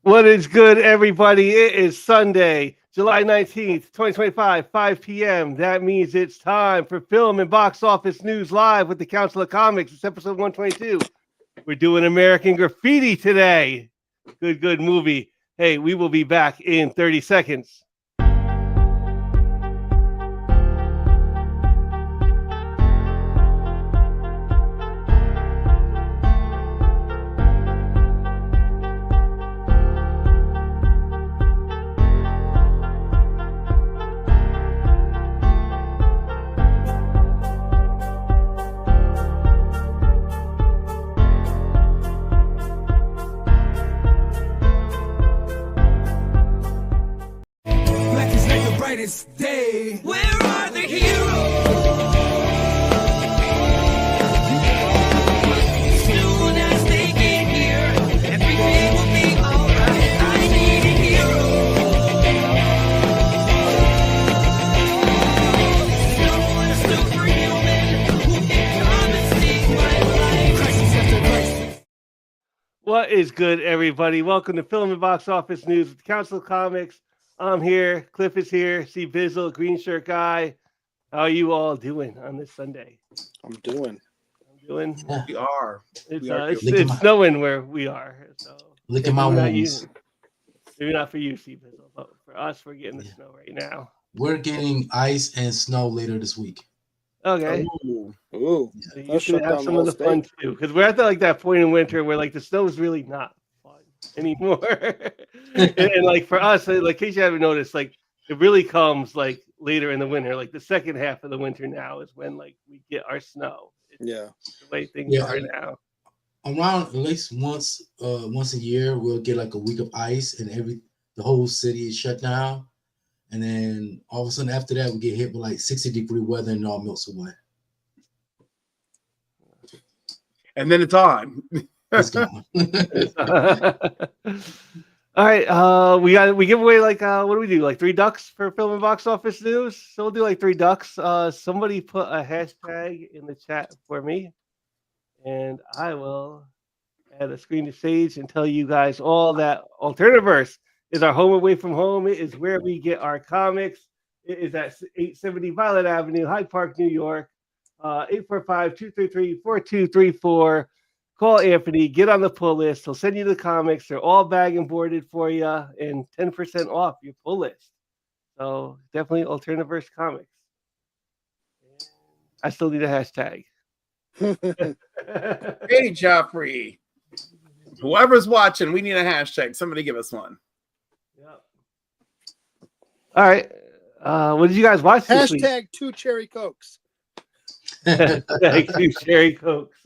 What is good, everybody? It is Sunday, July 19th, 2025, 5 p.m. That means it's time for Film and Box Office News Live with the Council of Comics. It's episode 122. We're doing American Graffiti today. Good movie. Hey, we will be back in 30 seconds. Day. Where are the heroes? Soon as they get here, everything will be alright. I need a hero. Someone superhuman who can come and save my life. Crisis after crisis. What is good, everybody? Welcome to Film and Box Office News with the Council of Comics. I'm here. Cliff is here. See Bizzle, green shirt guy. How are you all doing on this Sunday? I'm doing. Yeah. We are. It's snowing where we are. So look at my wounds. Maybe not for you, see Bizzle, but for us, we're getting the snow right now. We're getting ice and snow later this week. Okay. Ooh. So you should have some of the fun too, because we're at that point in winter where like the snow is really not fun anymore. and like for us, like in case you haven't noticed, like it really comes like later in the winter, like the second half of the winter now is when like we get our snow. It's the way things are now. Around at least once a year, we'll get like a week of ice, and the whole city is shut down. And then all of a sudden after that, we get hit with like 60-degree weather and it all melts away. And then it's on. It's gone. All right, we give away like what do we do? Like 3 ducks for Film and Box Office News. So we'll do like 3 ducks. Somebody put a hashtag in the chat for me, and I will add a screen to stage and tell you guys all that Alternativerse is our home away from home. It is where we get our comics. It is at 870 Violet Avenue, Hyde Park, New York. 845-233-4234. Call Anthony, get on the pull list. He'll send you the comics. They're all bag and boarded for you and 10% off your pull list. So definitely Alternativerse Comics. I still need a hashtag. Hey, Joffrey. Whoever's watching, we need a hashtag. Somebody give us one. Yep. All right. What did you guys watch this week? Hashtag 2 cherry cokes. Thank you, Cherry Cokes.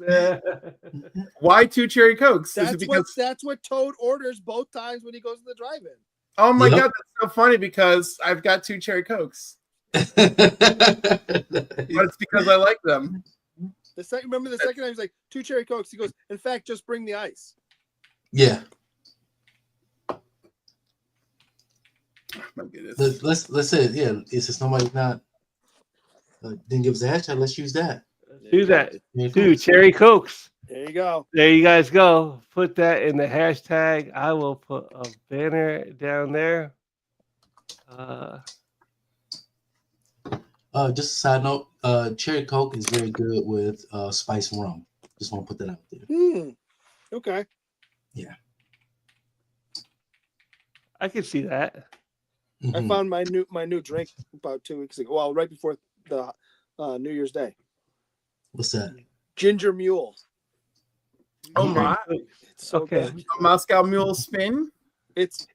Why 2 cherry cokes? That's what Toad orders both times when he goes to the drive-in. Oh my god, that's so funny because I've got 2 cherry cokes. But it's because I like them. Remember the second time he's like 2 cherry cokes. He goes, in fact, just bring the ice. Yeah. My goodness. Let's say it's just nobody's not didn't give us a hashtag. Let's use that. Do that. 2 cherry cokes. There you go. There you guys go. Put that in the hashtag. I will put a banner down there. Just a side note, cherry coke is very good with spice rum. Just want to put that out there. Okay. Yeah. I can see that. Mm-hmm. I found my new drink about 2 weeks ago. Well, right before the New Year's Day. What's that? Ginger Mule. Oh my! It's so good. A Moscow Mule spin. It's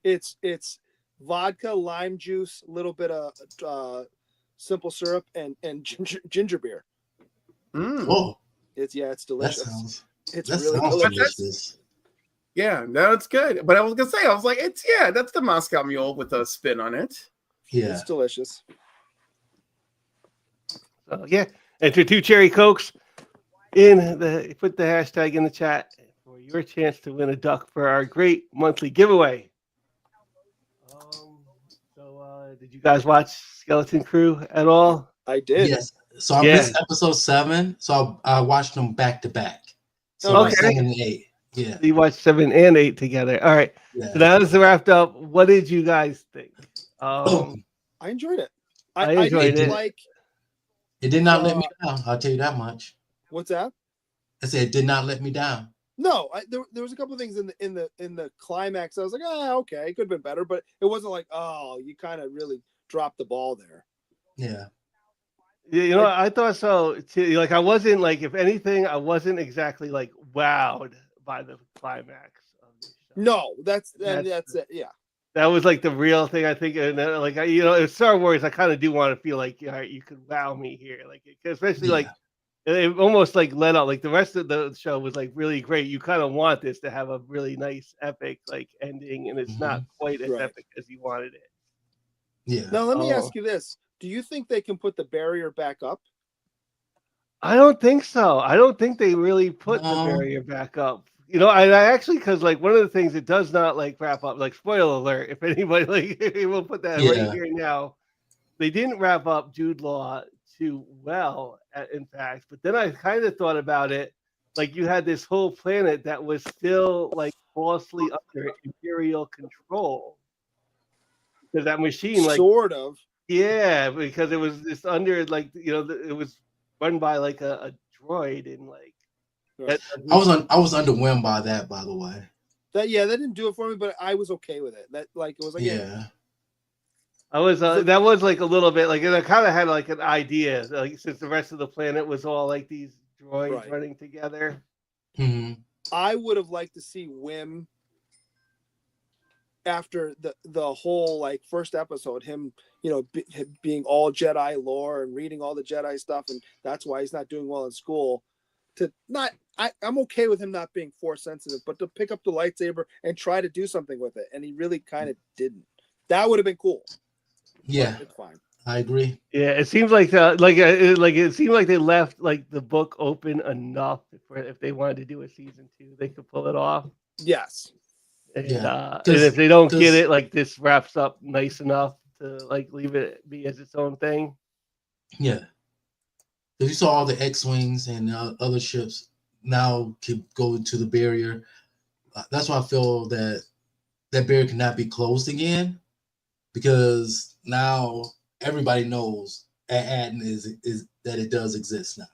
vodka, lime juice, a little bit of simple syrup, and ginger beer. Oh, it's delicious. That really sounds delicious. delicious. Yeah, no, it's good. But I was gonna say, I was like, that's the Moscow Mule with a spin on it. Yeah, it's delicious. So enter 2 cherry cokes put the hashtag in the chat for your chance to win a duck for our great monthly giveaway. Did you guys watch Skeleton Crew at all? I did. Yes. So I missed episode 7, so I watched them back to back. So Okay. 7 and 8. Yeah. You watched 7 and 8 together. All right. Yeah. So now this is wrapped up. What did you guys think? Oh, I enjoyed it. I I enjoyed didn't it. like it did not let me down. I'll tell you that much. what's that? I said it did not let me down. No, there was a couple of things in the climax. I was like, okay, it could have been better, but it wasn't like, oh, you kind of really dropped the ball there. Yeah. You know, I thought so too. Like, I wasn't like, if anything, I wasn't exactly like wowed by the climax of the show. No, that's That's it. Yeah, That was like the real thing, I think. And like, you know, in Star Wars, I kind of do want to feel like, all right, you could wow me here, like, especially like it almost like let out. Like the rest of the show was like really great. You kind of want this to have a really nice, epic like ending, and it's not quite as Right. epic as you wanted it. Yeah. Now let me ask you this: do you think they can put the barrier back up? I don't think so. I don't think they really put the No. barrier back up. You know, I actually, because like one of the things it does not like wrap up. Like, spoiler alert, if anybody like, we'll put that right Yeah. here now. They didn't wrap up Jude Law too well, in fact. But then I kind of thought about it, like you had this whole planet that was still like falsely under Imperial control, because that machine, like, Sort of. yeah, because it was just under like, you know, it was run by like a droid, and like Right. I was underwhelmed by that, by the way. That didn't do it for me, but I was okay with it. That like it was like Yeah. I was that was like a little bit like, and I kind of had like an idea, like since the rest of the planet was all like these droids Right. running together. Hmm. I would have liked to see Wim after the whole like first episode, him, you know, being all Jedi lore and reading all the Jedi stuff, and that's why he's not doing well in school. To not, I'm okay with him not being force sensitive, but to pick up the lightsaber and try to do something with it, and he really kind of didn't. That would have been cool. Yeah, But it's fine. I agree. Yeah, it seems like it seemed like they left like the book open enough for if they wanted to do a season 2, they could pull it off. Yes. And, Yeah, and if they don't get 'cause- it, like this wraps up nice enough to like leave it be as its own thing. Yeah. Because you saw all the X-wings and other ships now can go into the barrier. That's why I feel that barrier cannot be closed again, because now everybody knows Aden is that it does exist now.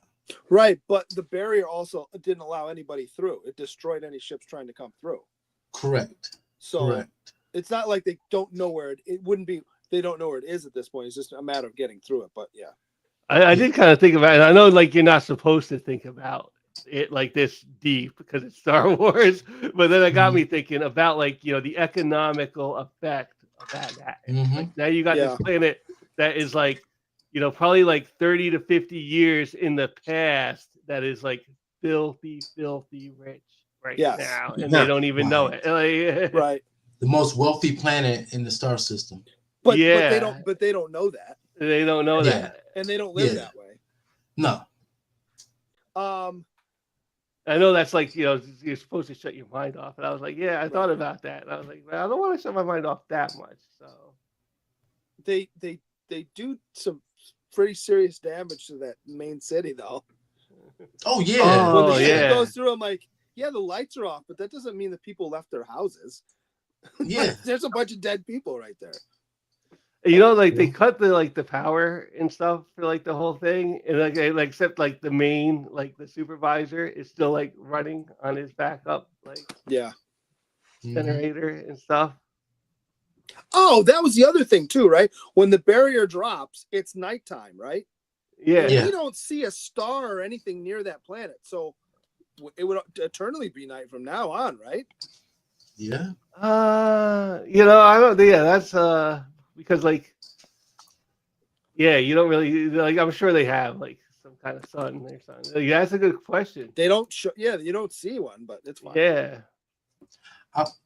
Right, but the barrier also didn't allow anybody through. It destroyed any ships trying to come through. Correct. So Correct. it's not like they don't know where it wouldn't be. They don't know where it is at this point. It's just a matter of getting through it. But yeah. I did kind of think about it. I know like you're not supposed to think about it like this deep because it's Star Wars, but then it got me thinking about like, you know, the economical effect of that. Like now you got this planet that is like, you know, probably like 30 to 50 years in the past that is like filthy rich right now, and they don't even know it. Like, Right. The most wealthy planet in the star system. But Yeah. they don't know that. They don't know that. And they don't live that way. No. I know that's like, you know, you're supposed to shut your mind off. And I was like, yeah, I thought about that. And I was like, well, I don't want to shut my mind off that much. So they do some pretty serious damage to that main city though. Oh yeah. When the Oh, ship yeah. goes through, I'm like, yeah, the lights are off, but that doesn't mean that people left their houses. Yeah. There's a bunch of dead people right there. You know, like they cut the power and stuff for like the whole thing, and like except like the main, like the supervisor is still like running on his backup like Yeah. generator and stuff. Oh, that was the other thing too, right? When the barrier drops, it's nighttime, right? Yeah. Yeah. We don't see a star or anything near that planet, so it would eternally be night from now on, right? Yeah. You know, I don't. Yeah, that's because like, yeah, you don't really like. I'm sure they have like some kind of sun or something. Like, that's a good question. They don't show. Yeah, you don't see one, but it's fine. Yeah.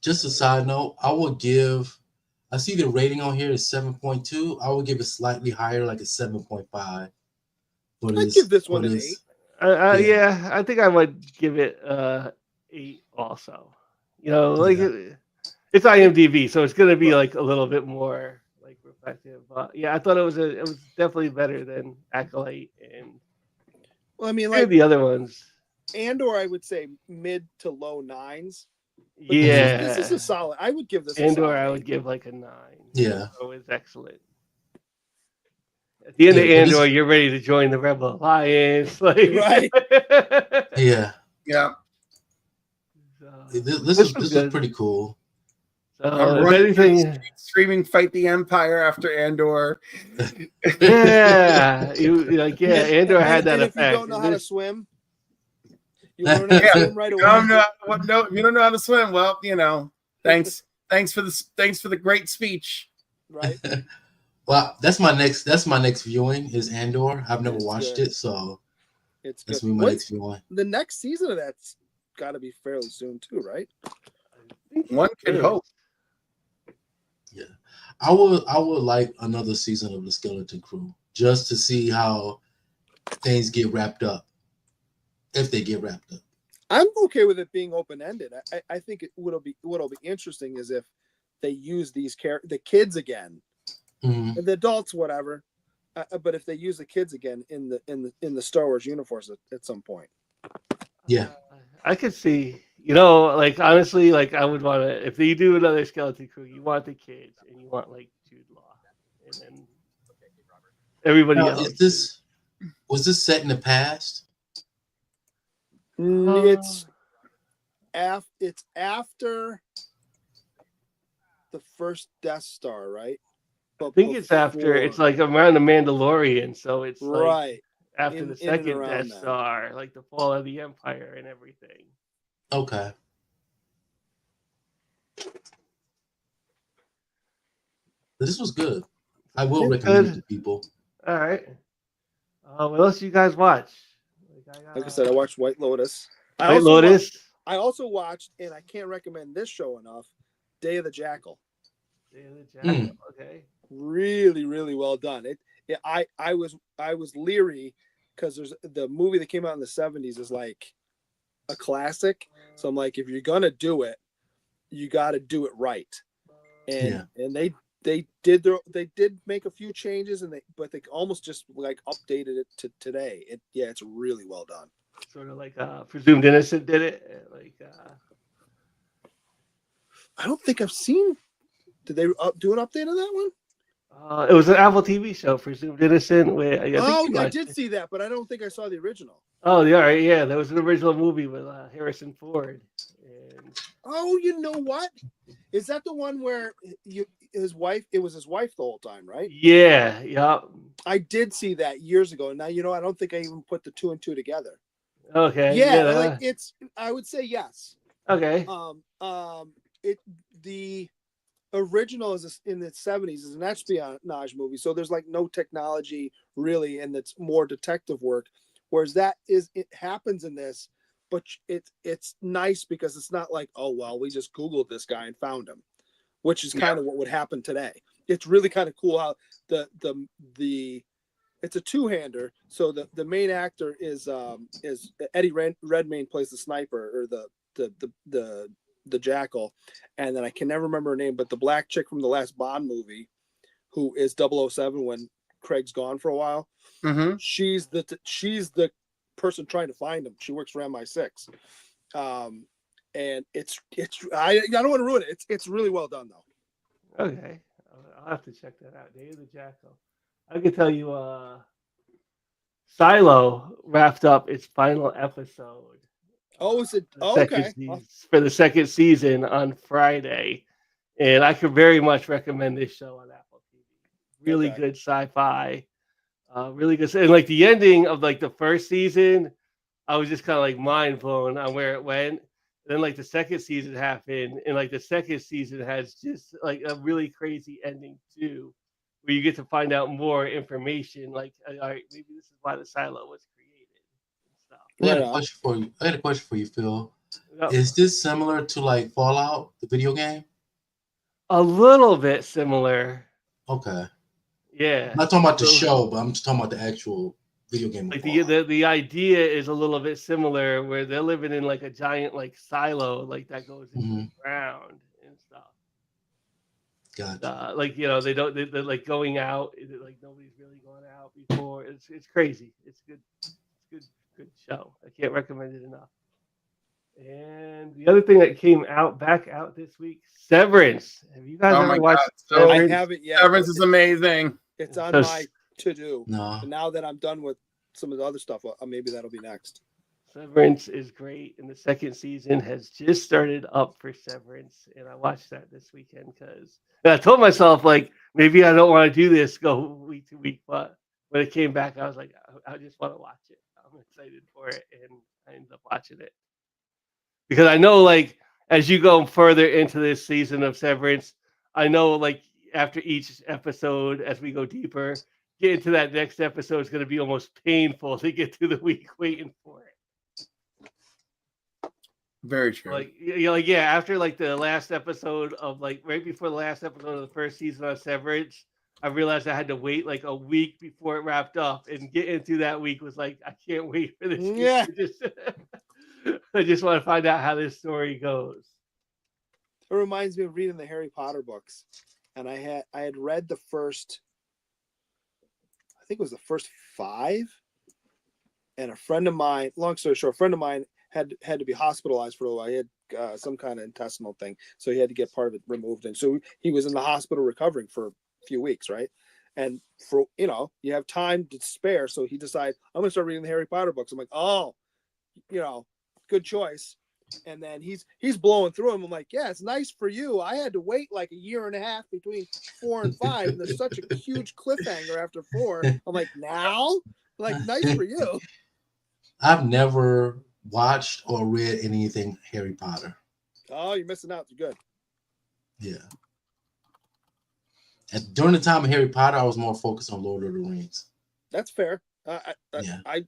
Just a side note, I see the rating on here is 7.2. I would give it slightly higher, like a 7.5. I'd give this one an 8. Yeah, I think I would give it 8 also. You know, like it's IMDb, so it's gonna be like a little bit more like reflective. But yeah, I thought it was definitely better than Acolyte and Well, I mean, like the other ones. Andor, I would say mid to low nines. But Yeah, this is a solid. I would give this a Andor, solid I 8. would give like a 9. Yeah. Andor was excellent. At the end Yeah, of but Andor, this, you're ready to join the Rebel Alliance. Like, Right. yeah, Yeah. so, this this was was this was good. pretty cool. So, I'm if running through the anything, streets screaming "Fight the Empire" after Andor. yeah, Andor had that And if you effect. don't know And how to this, swim, you learn how to Yeah. swim right You away. don't know if you don't know how to swim, well, thanks for the great speech. Right? Well, that's my next viewing is Andor. I've never It's watched good. it, so It's that's good. gonna be my What's next viewing. the next season of that's got to be fairly soon too, right? One could is. hope. Yeah, I would like another season of the Skeleton Crew just to see how things get wrapped up, if they get wrapped up. I'm okay with it being open ended. I think what'll be interesting is if they use the kids again, Mhm. and the adults, whatever. But if they use the kids again in the Star Wars universe at some point. Yeah. I could see, like honestly, like I would want to, if they do another Skeleton Crew, you want the kids and you want like Jude Law, and then everybody Now, else. was this set in the past? It's after the first Death Star, right? But I think it's after. It's before. like around the Mandalorian, so it's like Right. after In the and second around Death that. Star, like the fall of the Empire and everything. Okay. This was good. I will Yeah, recommend good. it to people. All right. What else you guys watch? Like I said, I watched White Lotus. White Lotus. I also watched, and I can't recommend this show enough, Day of the Jackal. Day of the Jackal. Okay. Really, really well done. I was leery because there's the movie that came out in the 70s is like a classic. So I'm like, if you're gonna do it, you got to do it right. And they did make a few changes, but they almost just like updated it to today. It's really well done. Sort of like Presumed Innocent did it. Like I don't think I've seen. Did they do an update on that one? it was an Apple TV show, Presumed Innocent. Where I did see that, but I don't think I saw the original. Oh, yeah, right, yeah. There was an original movie with Harrison Ford. And Oh, you know what? Is that the one where his wife? It was his wife the whole time, right? yeah, yeah. I did see that years ago. Now I don't think I even put the 2 and 2 together. Okay. Yeah, like it's. I would say yes. Okay. The original is in the 70s is an espionage movie, so there's like no technology really, and it's more detective work. Whereas it happens in this, but it's nice because it's not like, oh well, we just Googled this guy and found him, which is kind of what would happen today. It's really kind of cool how the it's a two-hander. So the main actor is Eddie Redmayne plays the sniper or the jackal, and then I can never remember her name, but the black chick from the last Bond movie, who is 007 when Craig's gone for a while. Mm-hmm. She's the person trying to find him. She works for MI6, and it's I don't want to ruin it. It's really well done though. Okay. I'll have to check that out. Day of the Jackal. I can tell you, Silo wrapped up its final episode. Oh, is it? Okay. For the second season on Friday, and I could very much recommend this show on Apple TV. Really good sci-fi, really good. And like the ending of like the first season, I was just kind of like mind blown on where it went. And then like the second season happened, and like the second season has just like a really crazy ending too, where you get to find out more information. Like, all right, maybe this is why the silo was created and stuff. I had a question for you, Phil. Yep. Is this similar to like Fallout, the video game? A little bit similar. Okay. Yeah. I'm not talking about the show, but I'm just talking about the actual video game. Like the idea is a little bit similar, where they're living in like a giant like silo, like that goes into the ground and stuff. Gotcha. Like they're like going out. Like nobody's really gone out before. It's crazy. It's good. It's good good show. I can't recommend it enough. And the other thing that came back out this week, Severance. Have you guys Oh ever my watched God, so- I Severance? haven't yet. Severance is amazing. It's on So- my to do. No. And now that I'm done with some of the other stuff, maybe that'll be next. Severance is great, and the second season has just started up for Severance, and I watched that this weekend because I told myself like maybe I don't want to do this go week to week, but when it came back, I was like I just want to watch it. I'm excited for it, and I ended up watching it because I know like as you go further into this season of Severance, I know like after each episode, as we go deeper, get into that next episode is going to be almost painful to get through the week waiting for it. Very true. Like yeah, after like the last episode of like right before the last episode of the first season of Severance, I realized I had to wait like a week before it wrapped up, and getting through that week was like I can't wait for this. Yeah. I just want to find out how this story goes. It reminds me of reading the Harry Potter books, and I had read the first, I think it was the first 5, and a friend of mine, long story short, a friend of mine had to be hospitalized for a while. He had some kind of intestinal thing, so he had to get part of it removed, and so he was in the hospital recovering for a few weeks, right? And for you have time to spare, so he decided I'm gonna start reading the Harry Potter books. I'm like, oh, good choice. And then he's blowing through them. I'm like, yeah, it's nice for you. I had to wait like a year and a half between 4 and 5. And there's such a huge cliffhanger after 4. I'm like, now? Like, nice for you. I've never watched or read anything Harry Potter. Oh, you're missing out. You're good. Yeah. And during the time of Harry Potter, I was more focused on Lord of the Rings. That's fair. Yeah. I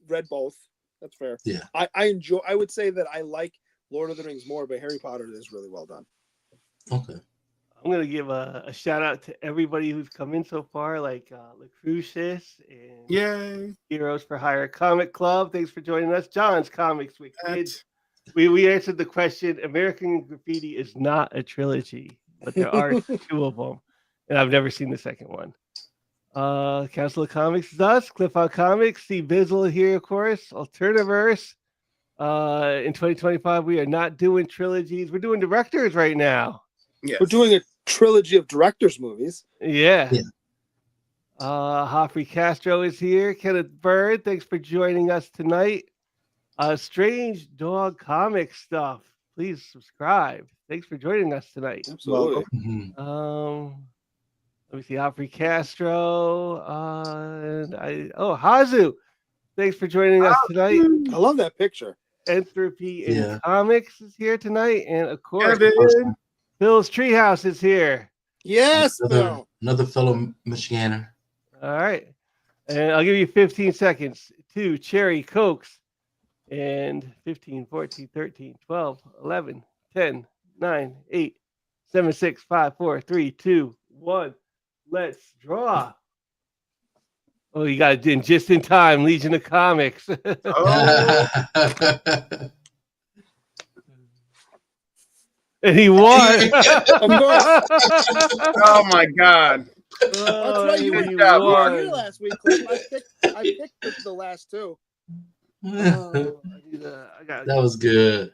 read both. That's fair. Yeah. I would say that I like Lord of the Rings more, but Harry Potter is really well done. Okay. I'm gonna give a shout out to everybody who's come in so far, like Lucrucius and Yay. Heroes for Hire Comic Club. Thanks for joining us. John's Comics with Kids. That- We answered the question. American Graffiti is not a trilogy, but there are 2 of them, and I've never seen the second one. Council of Comics is us. Cliff Comics. Steve Bizzle here, of course. Alternaverse. In 2025, we are not doing trilogies. We're doing directors right now. Yes. We're doing a trilogy of directors' movies. Yeah. Yeah. Hoffrey Castro is here. Kenneth Bird, thanks for joining us tonight. Strange Dog Comic Stuff. Please subscribe. Thanks for joining us tonight. Absolutely. Mhm. Let me see. Hoffrey Castro. Hazu. Thanks for joining us tonight. I love that picture. Entropy in Yeah. Comics is here tonight. And of course, Kevin. Phil's Treehouse is here. Yes, Another, Phil. another fellow Michiganer. All right. And I'll give you 15 seconds. 2 cherry cokes. And 15, 14, 13, 12, 11, 10, 9, 8, 7, 6, 5, 4, 3, 2, 1. Let's draw. Oh, you got it in just in time. Legion of Comics. Oh, And he won. Of course. oh my God. That's right. You Good were job, here Mark. last week, Cliff. I picked the last 2. Oh, I got That was good.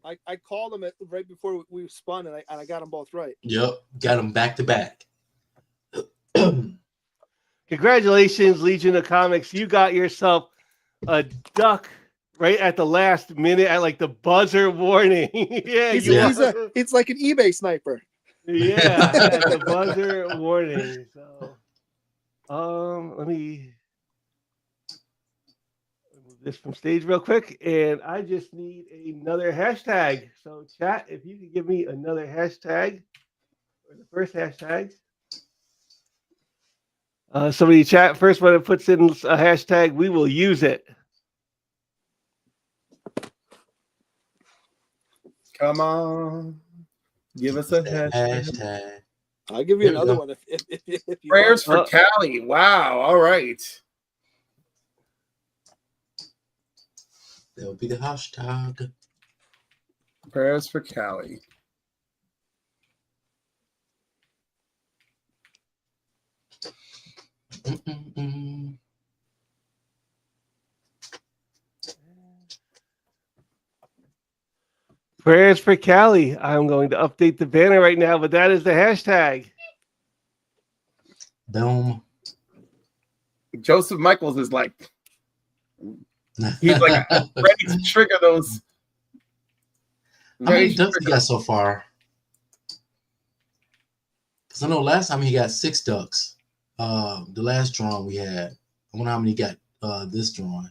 I called them right before we spun, and I got them both right. Yep. Got them back to back. Congratulations, Legion of Comics. You got yourself a duck right at the last minute at like the buzzer warning. Yeah, It's like an eBay sniper. yeah, at the buzzer warning. So, let me move this from stage real quick, and I just need another hashtag. So, chat, if you could give me another hashtag, or the first hashtag. Somebody chat first when it puts in a hashtag, we will use it. Come on. Give us a That hashtag. hashtag. I'll give you There we another go. one if you Prayers want. for Callie. Wow. All right. That would be the hashtag. Prayers for Callie. Mm-mm-mm. Prayers for Cali. I'm going to update the banner right now, but that is the hashtag. Boom. Joseph Michaels is like, he's like ready to trigger those. How many ducks he got so far? Because I know last time he got 6 ducks. The last drawing we had. I wonder how many he got this drawing.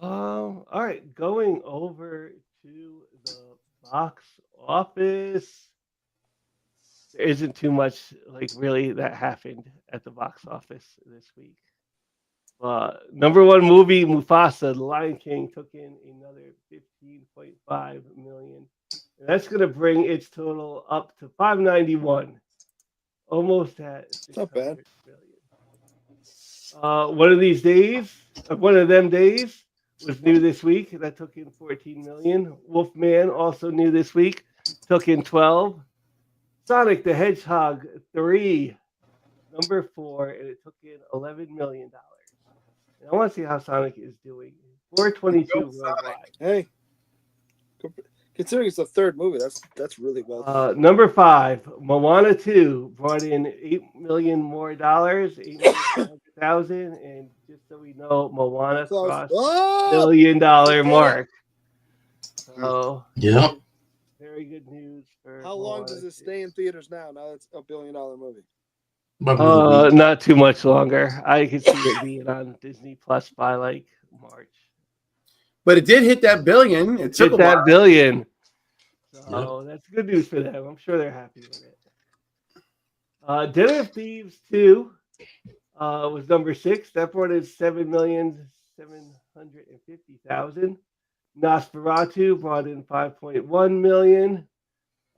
All right, going over to the box office. There isn't too much like really that happened at the box office this week. Number one movie, Mufasa, The Lion King, took in another 15.5 million. And that's going to bring its total up to 591, almost at 600 billion. One of these days, one of them days, was new this week. That took in 14 million. Wolfman, also new this week, took in 12. Sonic the Hedgehog 3, number 4, and it took in $11 million. And I want to see how Sonic is doing. 422 worldwide. Hey, considering it's the third movie, that's really well done. Number 5, Moana 2 brought in $8 million more dollars, 800,000, and just so we know, Moana crossed $1 million mark. So yeah. very good news for How long Moana does it 2. stay in theaters now? Now it's $1 billion movie. Not too much longer. I could see it being on Disney Plus by like March. But it did hit that billion. It took Hit a while. that billion. So that's good news for them. I'm sure they're happy with it. Den of Thieves 2 was number 6. That brought in 7,750,000. Nosferatu brought in 5.1 million.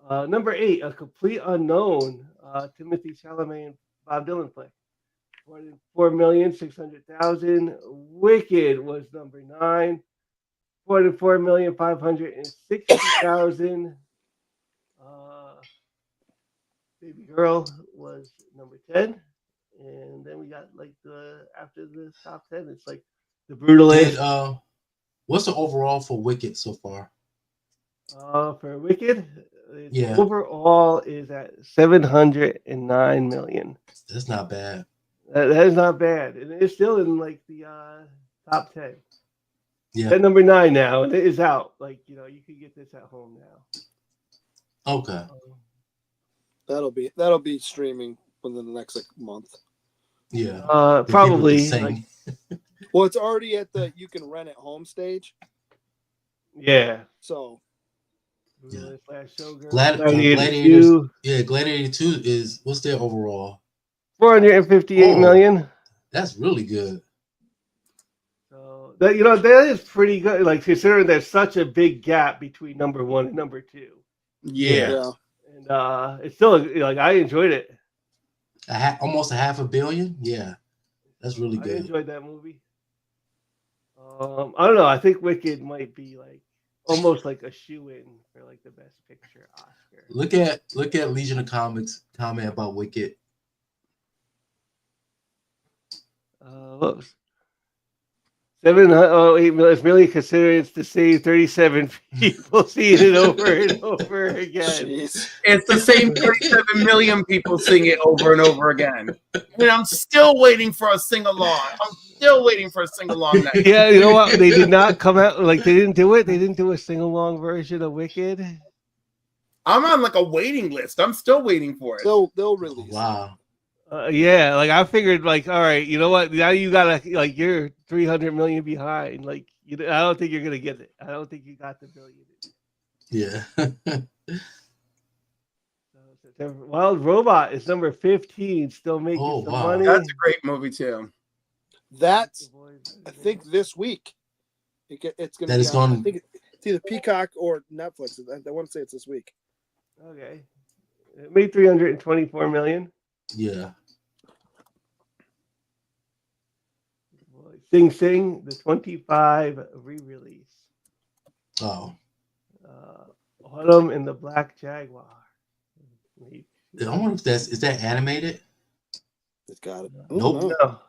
Number 8, A Complete Unknown, Timothy Chalamet and Bob Dylan flick. 4,600,000. Wicked was number 9. 4,560,000. Baby Girl was number 10. And then we got like after the top 10, it's like the Brutal Age. What's the overall for Wicked so far? For Wicked, Yeah. overall is at 709 million. That's not bad. That is not bad. And it's still in like the top 10. Yeah. At number 9 now, and it is out. Like, you can get this at home now. Okay. That'll be streaming within the next month. Yeah. Probably. Like, well, it's already at the you can rent at home stage. Yeah. So. Yeah. Gladiator 2. Yeah, Gladiator 2 is what's their overall? 458 million. That's really good. So that that is pretty good. Like considering there's such a big gap between number 1 and number 2. Yeah. And it's still like I enjoyed it. Almost $500 million. Yeah, that's really good. I enjoyed that movie. I don't know. I think Wicked might be like almost like a shoe-in for like the Best Picture Oscar. Look at Legion of Comics comment about Wicked. What was 708 million? It's really considered to save 37 people seeing it over and over again. Jeez. It's the same 37 million people seeing it over and over again. And I'm still waiting for a sing-along. Night. Yeah, you know what? They did not come out, like they didn't do it. They didn't do a sing-along version of Wicked. I'm on like a waiting list. I'm still waiting for it. They'll release. Wow. Yeah, like I figured, like, all right, you know what? Now you gotta, like, you're 300 million behind. Like, I don't think you're gonna get it. I don't think you got the billion. Yeah. Wild Robot is number 15, still making some money. That's a great movie too. That's I think this week. It's gonna. That is going. I think it's either Peacock or Netflix. I want to say it's this week. Okay, it made 324 million. Yeah. Sing Sing, the 25 re-release. Oh. Autumn and the Black Jaguar. I wonder if is that animated? It's got it. Nope. Oh, No.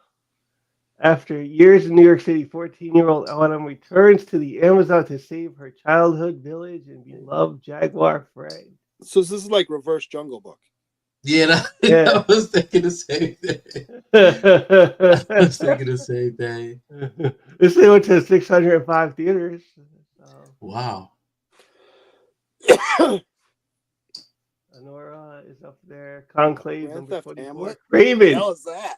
After years in New York City, 14-year-old Autumn returns to the Amazon to save her childhood village and beloved jaguar friend. so this is like reverse Jungle Book. Yeah, Yeah. I was thinking the same thing. I was thinking the same thing. This thing went to 605 theaters. Wow. Honora is up there. Conclave Grand number Theft 24. Hamlet? Craven. What the hell is that?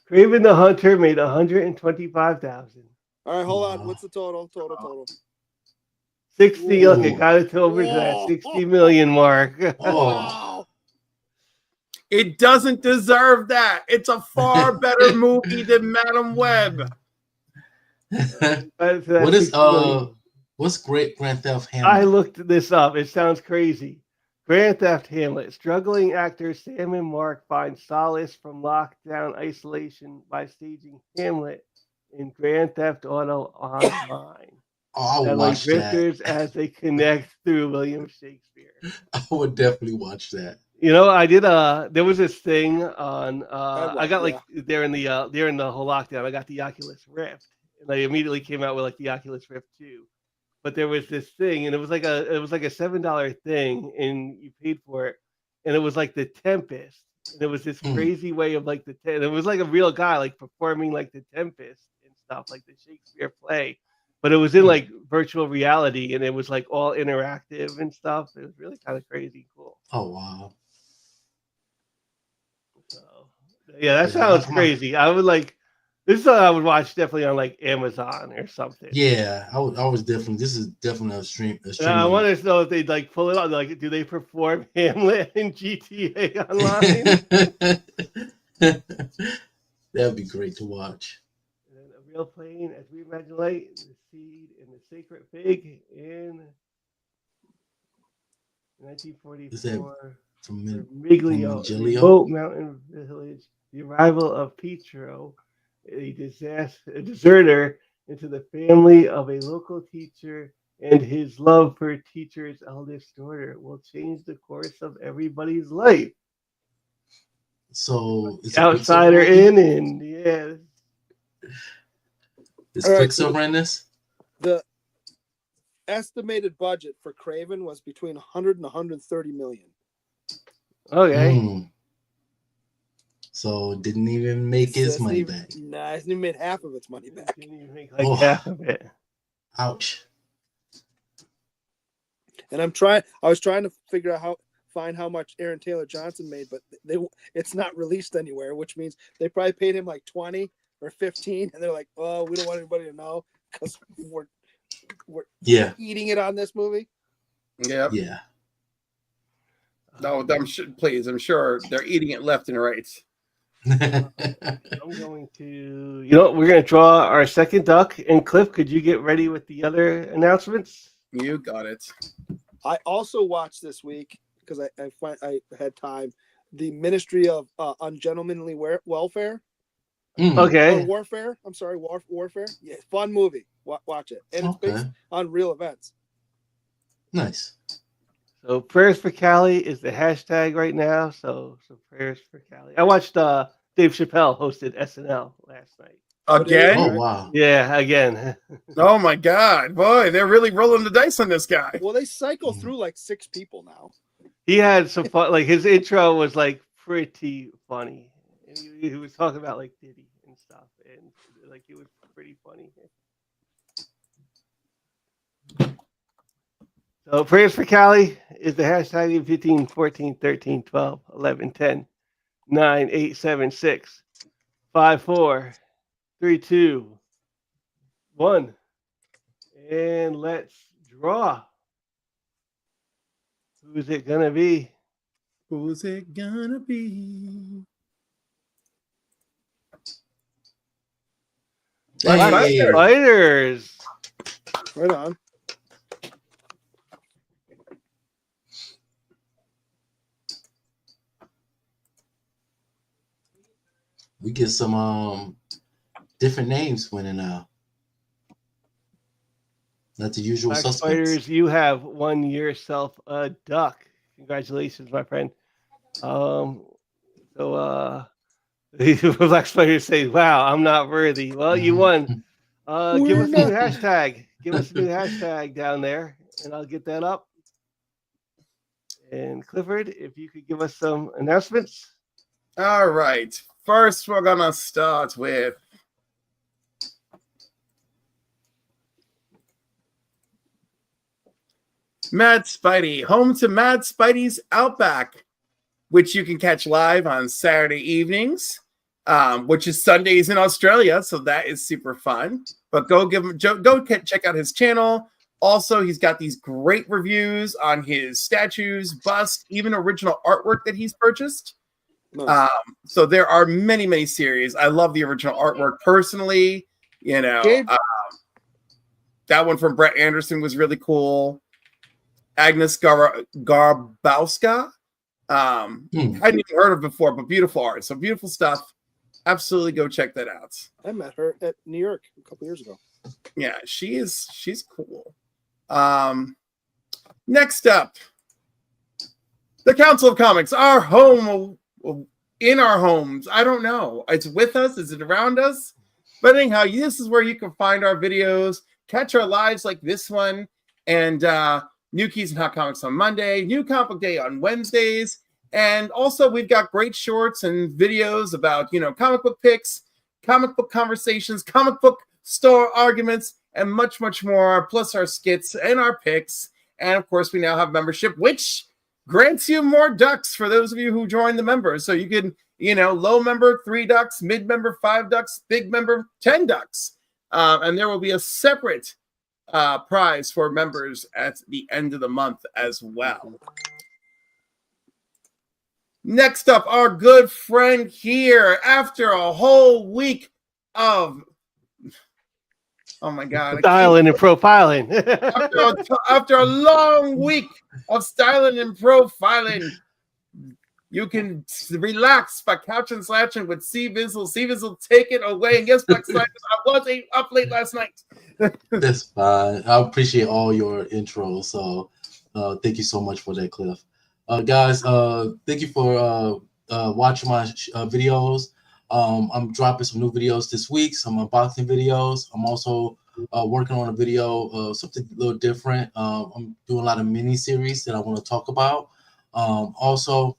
Craven the Hunter made 125,000. All right, hold on. Wow. What's the total? 60. Look, it Ooh. got it to over to that Whoa. 60 million mark. Oh. Wow. It doesn't deserve that. It's a far better movie than Madam Web. What is what's Great Grand Theft Hamlet? I looked this up. It sounds crazy. Grand Theft Hamlet. Struggling actors Sam and Mark find solace from lockdown isolation by staging Hamlet in Grand Theft Auto Online. Oh, I'll And like watch that. drifters as they connect through William Shakespeare. I would definitely watch that. You know, I did there was this thing on I got like yeah. during the whole lockdown, I got the Oculus Rift. And I immediately came out with like the Oculus Rift 2. But there was this thing, and it was like a $7 thing, and you paid for it, and it was like the Tempest, and it was this crazy way of like and it was like a real guy like performing like the Tempest and stuff, like the Shakespeare play, but it was in like virtual reality, and it was like all interactive and stuff. It was really kind of crazy and cool. Oh wow. So yeah, that sounds crazy. I would like. This is something I would watch definitely on like Amazon or something. Yeah, I was definitely. This is definitely a stream. I want to know if they'd like pull it on. Like, do they perform Hamlet in GTA Online? That'd be great to watch. And then a real plane as we imagine light, the seed and the sacred fig in 1944 From Miglio, Giglio? remote mountain village. The arrival of Pietro, a deserter, into the family of a local teacher, and his love for teacher's eldest daughter will change the course of everybody's life. So it's Outsider in, and yeah. Is All right, Quicksilver in this? The estimated budget for Craven was between 100 and 130 million. Okay. So it didn't even make his money back. Nah, it hasn't even made half of its money back. Didn't even make like half of it. Ouch. And I was trying to figure out find how much Aaron Taylor Johnson made, but it's not released anywhere, which means they probably paid him like 20 or 15, and they're like, "Oh, we don't want anybody to know because we're eating it on this movie." Yeah. Yeah. No, I'm sure. Please, I'm sure they're eating it left and right. I'm going to, we're going to draw our second duck. And Cliff, could you get ready with the other announcements? You got it. I also watched this week because I had time. The Ministry of Ungentlemanly Welfare. Okay. Or Warfare. I'm sorry, Warfare. Yeah, fun movie. Watch it, and it's based on real events. Nice. So prayers for Cali is the hashtag right now. So prayers for Cali. I watched Dave Chappelle hosted SNL last night. Again? Oh wow. Yeah, again. Oh my God, boy, they're really rolling the dice on this guy. Well, they cycle through like 6 people now. He had some fun. Like his intro was like pretty funny. And he was talking about like Diddy and stuff, and like it was pretty funny. So prayers for Cali is the hashtag 15, 14, 13, 12, 11, 10, 9, 8, 7, 6, 5, 4, 3, 2, 1. And let's draw. Who's it gonna be? Who's it gonna be? Hey. Spiders. Right on. We get some different names winning now. Not the usual Black suspects. Spiders, you have won yourself a duck. Congratulations, my friend. The Black Spider say, "Wow, I'm not worthy." Well, you won. Give We're us a new not- hashtag. Give us a new hashtag down there, and I'll get that up. And Clifford, if you could give us some announcements. All right. First, we're gonna start with Mad Spidey, home to Mad Spidey's Outback, which you can catch live on Saturday evenings, which is Sundays in Australia. So that is super fun. But go check out his channel. Also, he's got these great reviews on his statues, bust, even original artwork that he's purchased. Nice. So there are many, many series. I love the original artwork personally. You know, Gabe- that one from Brett Anderson was really cool. Agnes Garbowska. Hadn't even heard of before, but beautiful art. So beautiful stuff. Absolutely go check that out. I met her at New York a couple years ago. Yeah, she's cool. Next up, the Council of Comics, our home in our homes. I don't know. It's with us. Is it around us? But anyhow, this is where you can find our videos, catch our lives like this one, and New Keys and Hot Comics on Monday, New Comic Book Day on Wednesdays, and also we've got great shorts and videos about, you know, comic book picks, comic book conversations, comic book store arguments, and much, much more, plus our skits and our picks. And of course, we now have membership, which grants you more ducks for those of you who join the members. So you can, you know, low member, 3 ducks, mid member, 5 ducks, big member, 10 ducks. And there will be a separate prize for members at the end of the month as well. Next up, our good friend here, after a whole week of, oh my God, Styling and profiling. after a long week of styling and profiling, you can relax by couch and slashing with C Vizzle. C Vizzle, take it away. And yes, Black Sliders, I was up late last night. That's fine. I appreciate all your intros. So thank you so much for that, Cliff. Guys, thank you for watching my videos. I'm dropping some new videos this week, some unboxing videos. I'm also working on a video, something a little different. I'm doing a lot of mini series that I want to talk about. Also,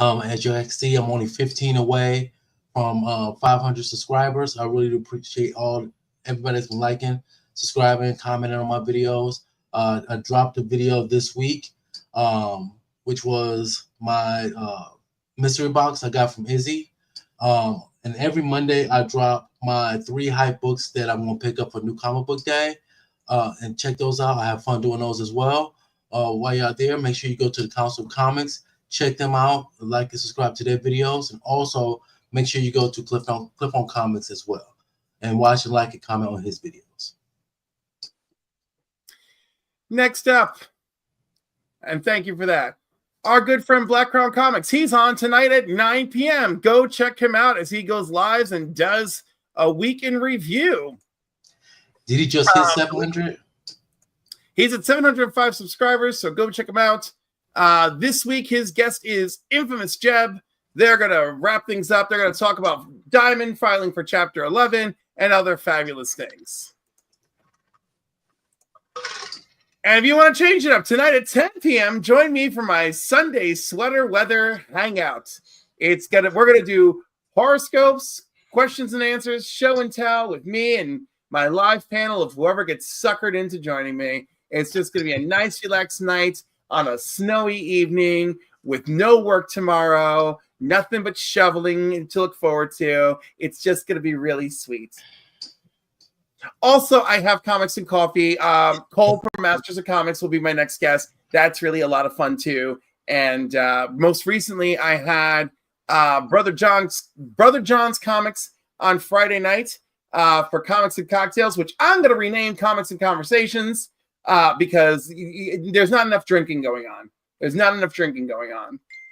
as you can see, I'm only 15 away from 500 subscribers. I really do appreciate everybody that's been liking, subscribing, commenting on my videos. I dropped a video this week, which was my mystery box I got from Izzy. And every Monday I drop my 3 hype books that I'm going to pick up for New Comic Book Day. And check those out. I have fun doing those as well. While you're out there, make sure you go to the Council of Comics, check them out, like and subscribe to their videos, and also make sure you go to Cliff on Comics as well, and watch and like and comment on his videos. Next up, and thank you for that, our good friend Black Crown Comics. He's on tonight at 9 p.m. Go check him out as he goes live and does a week in review. Did he just hit 700? He's at 705 subscribers, so go check him out. This week, his guest is Infamous Jeb. They're going to wrap things up. They're going to talk about Diamond filing for Chapter 11 and other fabulous things. And if you want to change it up, tonight at 10 p.m., join me for my Sunday sweater weather hangout. We're going to do horoscopes, questions and answers, show and tell with me and my live panel of whoever gets suckered into joining me. It's just going to be a nice, relaxed night on a snowy evening with no work tomorrow, nothing but shoveling to look forward to. It's just going to be really sweet. Also, I have Comics and Coffee. Cole from Masters of Comics will be my next guest. That's really a lot of fun too. And most recently, I had Brother John's Comics on Friday night for Comics and Cocktails, which I'm going to rename Comics and Conversations because there's not enough drinking going on.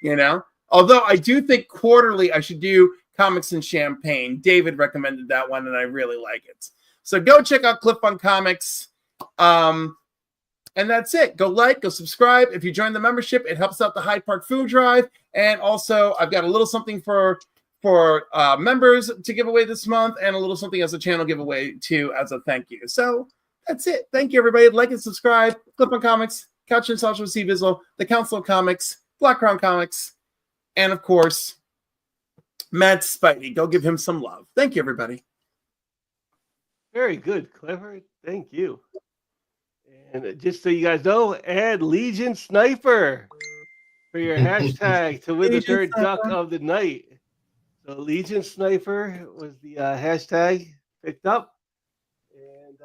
You know? Although I do think quarterly I should do Comics and Champagne. David recommended that one, and I really like it. So go check out Cliff on Comics. And that's it. Go like, go subscribe. If you join the membership, it helps out the Hyde Park Food Drive. And also, I've got a little something for for members to give away this month, and a little something as a channel giveaway too as a thank you. So that's it. Thank you, everybody. Like and subscribe. Clip on Comics, Couch and Social C Bizzle, the Council of Comics, Black Crown Comics, and of course, Matt Spidey. Go give him some love. Thank you, everybody. Very good, Clever. Thank you. And just so you guys know, add Legion Sniper for your hashtag to win the Legion third duck Sniper. of the night. So Legion Sniper was the hashtag picked up. And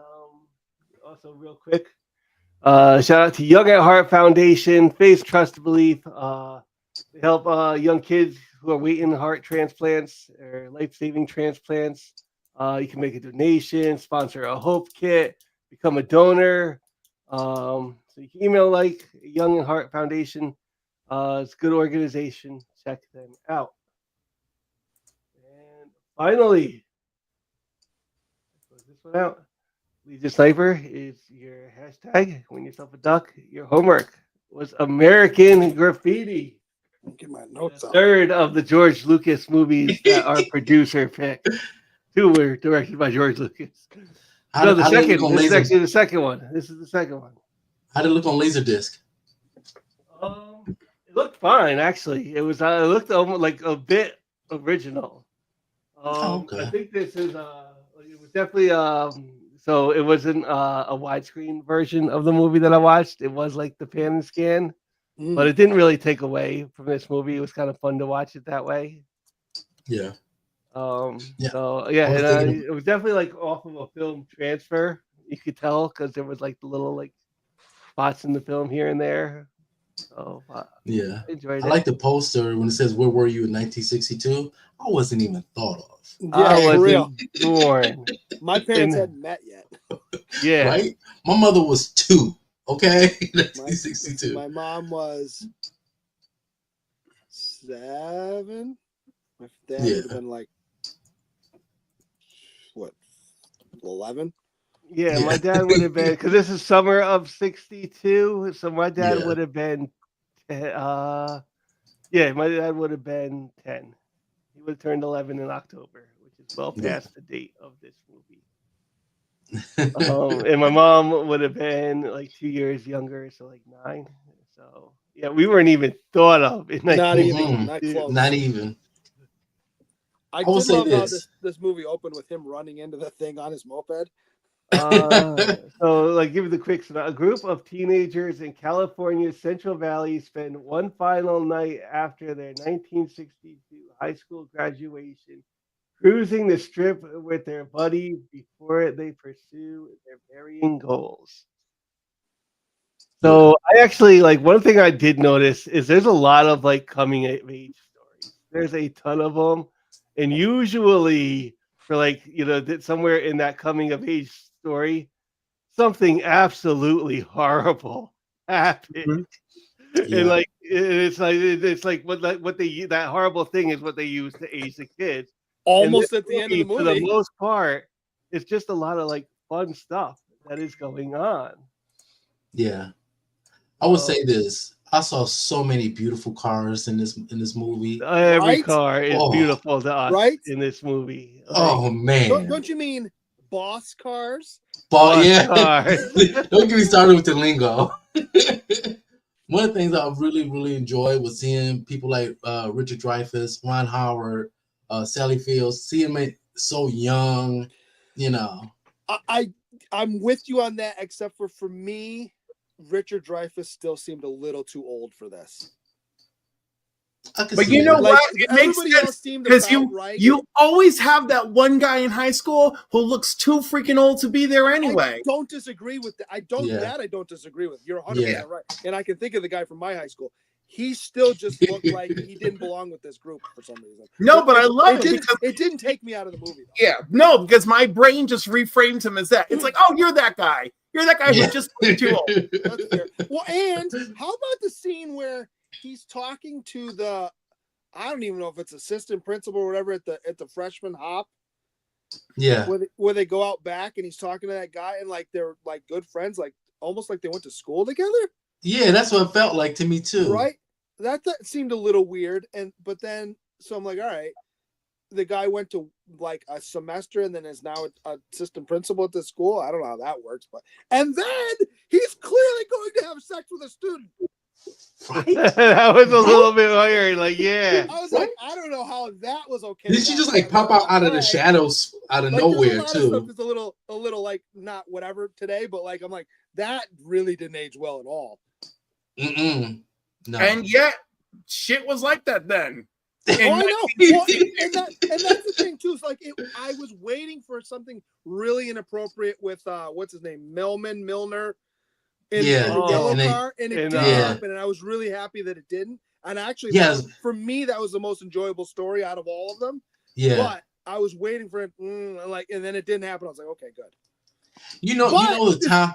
also real quick, shout out to Young at Heart Foundation, Faith, Trust, Belief. They help young kids who are waiting heart transplants or life-saving transplants. You can make a donation, sponsor a hope kit, become a donor. So you can email like Young at Heart Foundation. It's a good organization. Check them out. And finally, close this one out. Legion Sniper is your hashtag. Win yourself a duck. Your homework was American Graffiti. Get my notes out. Third of the George Lucas movies that our producer picked. Two were directed by George Lucas. No, the second. This is actually the second one. This is the second one. How did it look on Laserdisc? It looked fine, actually. It was. It looked almost like a bit original. Okay. I think this is. It was definitely. So it wasn't a widescreen version of the movie that I watched. It was like the pan and scan, but it didn't really take away from this movie. It was kind of fun to watch it that way. Yeah. Yeah. So yeah, I was thinking- it was definitely like off of a film transfer. You could tell because there was like the little like spots in the film here and there. So Yeah. I enjoyed I it. like the poster when it says "Where were you in 1962?" I wasn't even thought of. I Yeah, for real. wasn't born. My parents hadn't met yet. Yeah. Right? My mother was 2. Okay, 1962. My mom was 7. My dad would have been like what, 11? Yeah, my dad would have been because this is summer of '62, so my dad Yeah. would have been, my dad would have been 10. He would have turned 11 in October, which is well past the date of this movie. And my mom would have been like 2 years younger, so like 9. So yeah, we weren't even thought of in Not even, 1962. not close. Not even. I will did say love how this. this movie opened with him running into the thing on his moped. So, like, give you the quick synopsis. A group of teenagers in California's Central Valley spend one final night after their 1962 high school graduation, cruising the strip with their buddies before they pursue their varying goals. So, I actually like one thing I did notice is there's a lot of like coming of age stories. There's a ton of them, and usually for like somewhere in that coming of age story, something absolutely horrible happened. Yeah. And like it's like what they that horrible thing is what they use to age the kids. Almost And at the end of the for movie. the most part, it's just a lot of like fun stuff that is going on. Yeah. I would say this. I saw so many beautiful cars in this movie. Every Right? car is Oh. beautiful to us Right? in this movie. Like, Oh man. Don't you mean boss cars? But Boss yeah. cars. Don't get me started with the lingo. One of the things I really, really enjoyed was seeing people like Richard Dreyfuss, Ron Howard, Sally Fields, seeing them so young, I'm with you on that, except for me, Richard Dreyfuss still seemed a little too old for this. I could But see you know that. what? Like, It makes everybody sense else seemed because about right. you always have that one guy in high school who looks too freaking old to be there anyway. I don't disagree with that. I don't disagree with. You're 100% right. And I can think of the guy from my high school. He still just looked like he didn't belong with this group for some reason. No, but I love it didn't, because it didn't take me out of the movie, though. yeah, no, because my brain just reframes him as that. It's like, oh, you're that guy. You're that guy who just looks too old. That's fair. Well, and how about the scene where he's talking to the, I don't even know if it's assistant principal or whatever at the freshman hop, Yeah. where they go out back and he's talking to that guy and like they're like good friends, like almost like they went to school together. Yeah, that's what it felt like to me too. Right? That seemed a little weird, but then so I'm like, all right. the guy went to like a semester and then is now an assistant principal at the school. I don't know how that works, but and then he's clearly going to have sex with a student. That was a little bit weird. Like, yeah. I was like, I don't know how that was okay. Did she just like pop out of the shadows out of like, nowhere there's a lot of stuff too? that's a little like not whatever today, but like I'm like that really didn't age well at all. No. And yet, shit was like that then. Oh, I know. Well, and that's the thing too. It's like I was waiting for something really inappropriate with what's his name, Milner, in the yellow car, and it didn't happen. And I was really happy that it didn't. And actually, for me, that was the most enjoyable story out of all of them. Yeah. But I was waiting for it, and then it didn't happen. I was like, okay, good. You know the time.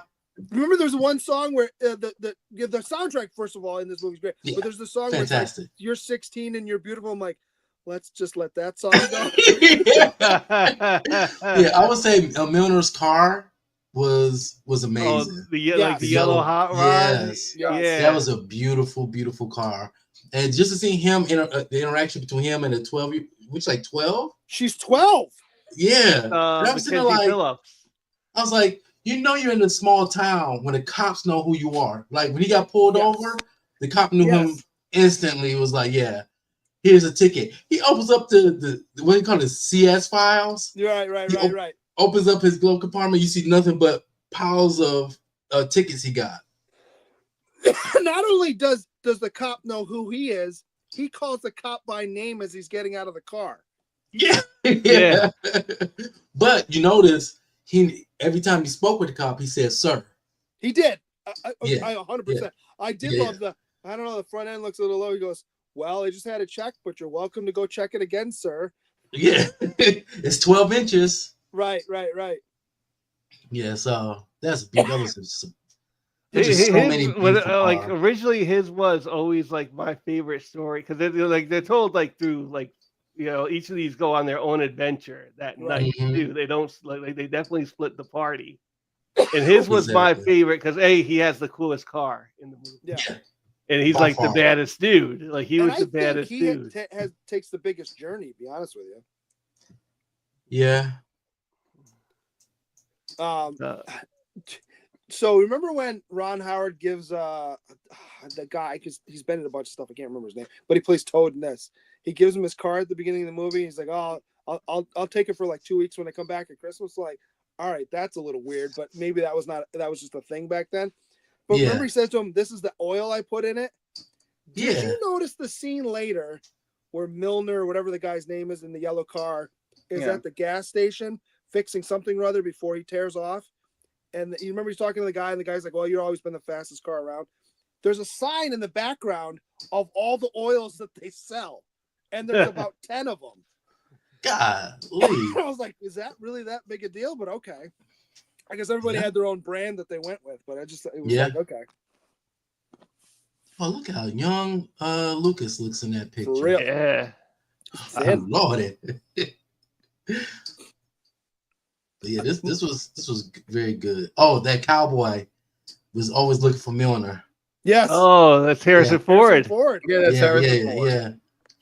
Remember, there's one song where the soundtrack, first of all, in this movie is great. Yeah, but there's the song where it's like, you're 16 and you're beautiful. I'm like, let's just let that song go. Yeah, I would say Milner's car was amazing. Oh, like the yellow hot rod. Yes. Yeah, that was a beautiful, beautiful car. And just to see him the interaction between him and the 12, which like 12? She's 12. Yeah. I was Phillips. I was like, you know, you're in a small town when the cops know who you are. Like when he got pulled over, the cop knew him instantly. It was like, yeah, here's a ticket. He opens up the what do you call it, CS files? Right. Opens up his glove compartment. You see nothing but piles of tickets he got. Not only does the cop know who he is, he calls the cop by name as he's getting out of the car. Yeah. But you notice every time he spoke with the cop, he said, "Sir." He did. I 100%. I did love the front end looks a little low. He goes, "Well, I just had a check, but you're welcome to go check it again, sir." Yeah. It's 12 inches. Right. Yeah, so that's beautiful. Like originally his was always like my favorite story because they're told like through like each of these go on their own adventure that night too. They don't like they definitely split the party, and his was my favorite because he has the coolest car in the movie. Yeah. And he's like the baddest dude. Like he was the baddest dude. He takes the biggest journey. To be honest with you. Yeah. So remember when Ron Howard gives the guy, because he's been in a bunch of stuff, I can't remember his name, but he plays Toad in this. He gives him his car at the beginning of the movie. He's like, "Oh, I'll take it for like 2 weeks when I come back at Christmas." Like, all right, that's a little weird, but maybe that was just a thing back then. But remember, he says to him, "This is the oil I put in it." Did you notice the scene later where Milner, or whatever the guy's name is in the yellow car, is at the gas station fixing something or other before he tears off? And you remember he's talking to the guy, and the guy's like, "Well, you've always been the fastest car around." There's a sign in the background of all the oils that they sell, and there's about 10 of them. God, I was like, is that really that big a deal? But okay. I guess everybody had their own brand that they went with, but it was like, okay. Oh, look how young Lucas looks in that picture. For real. Yeah. Oh, Lord. But yeah, this was very good. Oh, that cowboy was always looking for Milner. Yes. Oh, that's Harrison Ford. Yeah, that's Harrison Ford. Yeah.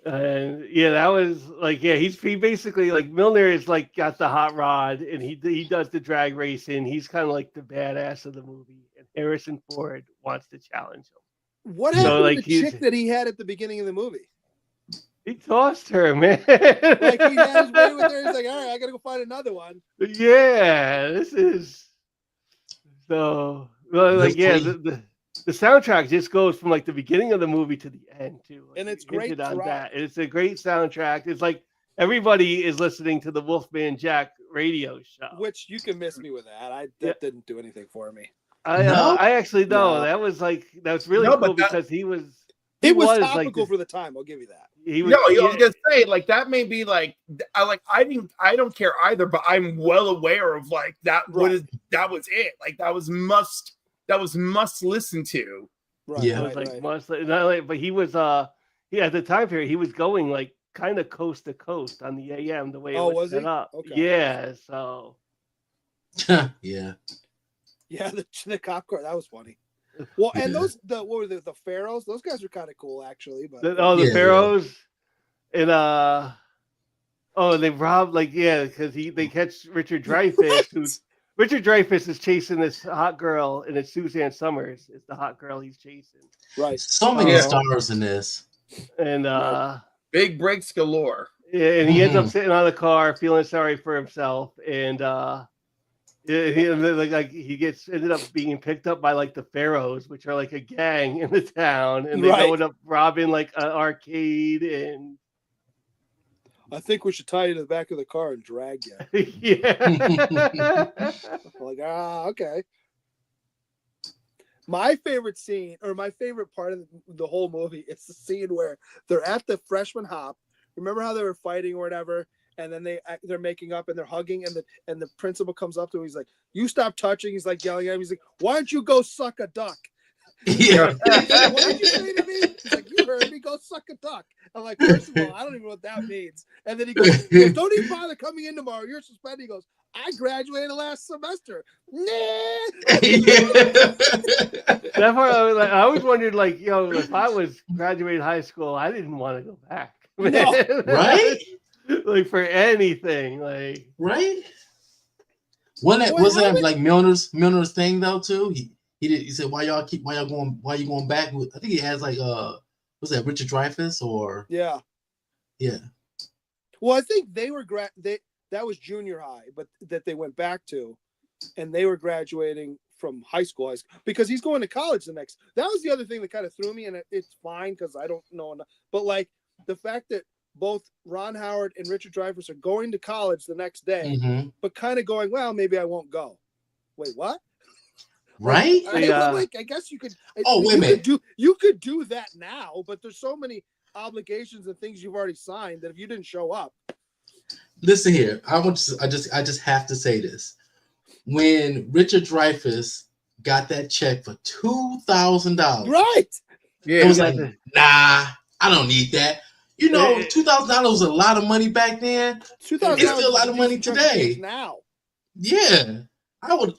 That was like, he basically like Milner is like got the hot rod and he does the drag racing. He's kind of like the badass of the movie, and Harrison Ford wants to challenge him. What happened to the chick that he had at the beginning of the movie? He tossed her, man. Like he had his way with her. He's like, all right, I gotta go find another one. Yeah, this is so like the soundtrack just goes from like the beginning of the movie to the end too. Like, and it's great on that. It's a great soundtrack. It's like everybody is listening to the Wolfman Jack radio show. Which you can miss me with that. That didn't do anything for me. I actually know that was really cool because it was topical like for the time. I'll give you that. I was gonna say like that may be like I don't care either, but I'm well aware of like that. Right. That was it. Like that was must listen to. Right. Yeah, it was like must. But he was at the time period he was going like kind of coast to coast on the AM the way it was set up. Okay. Yeah. So. Yeah. Yeah, the cop car, that was funny. Well, and what were the Pharaohs? Those guys were kind of cool, actually. But the Pharaohs, and Oh, they robbed because they catch Richard Dreyfuss, who's Richard Dreyfuss is chasing this hot girl, and it's Suzanne Summers is the hot girl he's chasing. Right. So many Yeah. stars in this. And Big breaks galore. yeah, and he ends up Mhm. sitting on the car feeling sorry for himself, and he gets ended up being picked up by like the Pharaohs, which are like a gang in the town, and they Right. end up robbing like an arcade and I think we should tie you to the back of the car and drag you. yeah. Like, okay. My favorite scene, or my favorite part of the whole movie, is the scene where they're at the freshman hop. Remember how they were fighting or whatever, and then they're making up and they're hugging, and the principal comes up to him. He's like, "You stop touching." He's like yelling at him. He's like, "Why don't you go suck a duck?" Yeah. What did you say to me? He's like, "You heard me. Go suck a duck." I'm like, first of all, I don't even know what that means. And then he goes, "Don't even bother coming in tomorrow. You're suspended." He goes, "I graduated last semester." Nah. That part, I always wondered, like, if I was graduating high school, I didn't want to go back. No. Right? Like for anything, like Right? Wasn't that like Milner's thing though too? He said why you going back? I think he has like was that Richard Dreyfuss or Yeah. yeah. Well, I think they were that was junior high, but that they went back to, and they were graduating from high school because he's going to college the next. That was the other thing that kind of threw me, and it's fine because I don't know enough. But like the fact that both Ron Howard and Richard Dreyfuss are going to college the next day, Mm-hmm. but kind of going, well, maybe I won't go. Wait, what? Right? I guess you could. Oh, wait a minute. You could do that now, but there's so many obligations and things you've already signed that if you didn't show up. Listen here. I just have to say this. When Richard Dreyfuss got that check for $2,000, Right. Yeah. it was like, nah, I don't need that. You know, $2,000 was a lot of money back then. $2,000 It's still a lot of money decent chunk of today. change now. Yeah.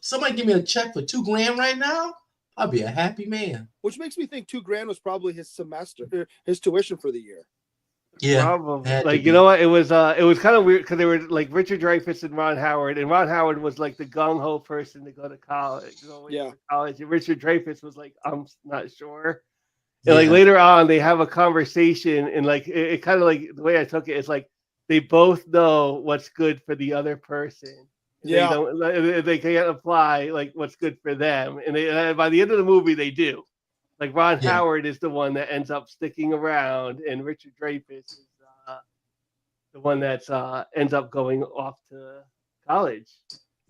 Somebody give me a check for $2,000 right now, I'll be a happy man. Which makes me think $2,000 was probably his semester, his tuition for the year. Yeah. probably. had to Like, be. you know what? It was kind of weird because they were like Richard Dreyfuss and Ron Howard was like the gung ho person to go to college. Yeah. College, and Richard Dreyfuss was like, I'm not sure. And like Yeah. later on, they have a conversation, and like it kind of like the way I took it is like they both know what's good for the other person. Yeah. They can't apply like what's good for them, and by the end of the movie, they do. Like Ron Yeah. Howard is the one that ends up sticking around, and Richard Dreyfuss is the one that's ends up going off to college.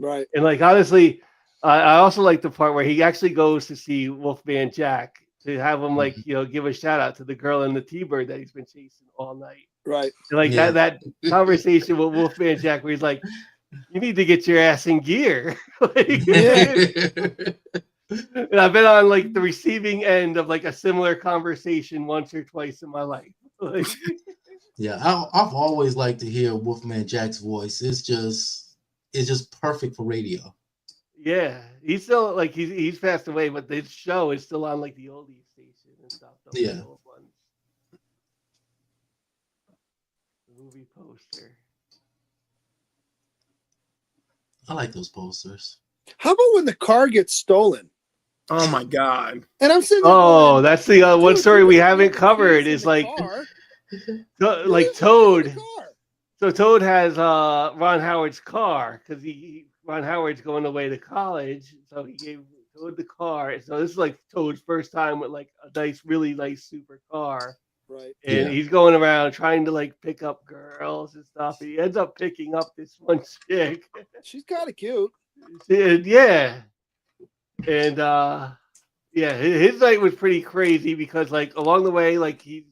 Right. And like honestly, I also like the part where he actually goes to see Wolfman Jack to have him like give a shout out to the girl in the T-Bird that he's been chasing all night. Right. And like Yeah. that conversation with Wolfman Jack where he's like, "You need to get your ass in gear." Like, and I've been on like the receiving end of like a similar conversation once or twice in my life. Like, Yeah, I've always liked to hear Wolfman Jack's voice. It's just perfect for radio. yeah, he's still like he's passed away, but this show is still on like the oldie station and stuff. The Yeah. old ones. The movie poster. I like those posters. How about when the car gets stolen? Oh my God. And I'm sitting there Oh, going, that's the one dude, story you we got haven't keys covered in is the like car. like Who's in Toad. the car? So Toad has Ron Howard's car because Ron Howard's going away to college, so he gave Toad the car. So this is like Toad's first time with like a really nice super car, Right. and Yeah. he's going around trying to like pick up girls and stuff. He ends up picking up this one chick. She's kind of cute. And, yeah, and yeah, his night was pretty crazy because like along the way, like he's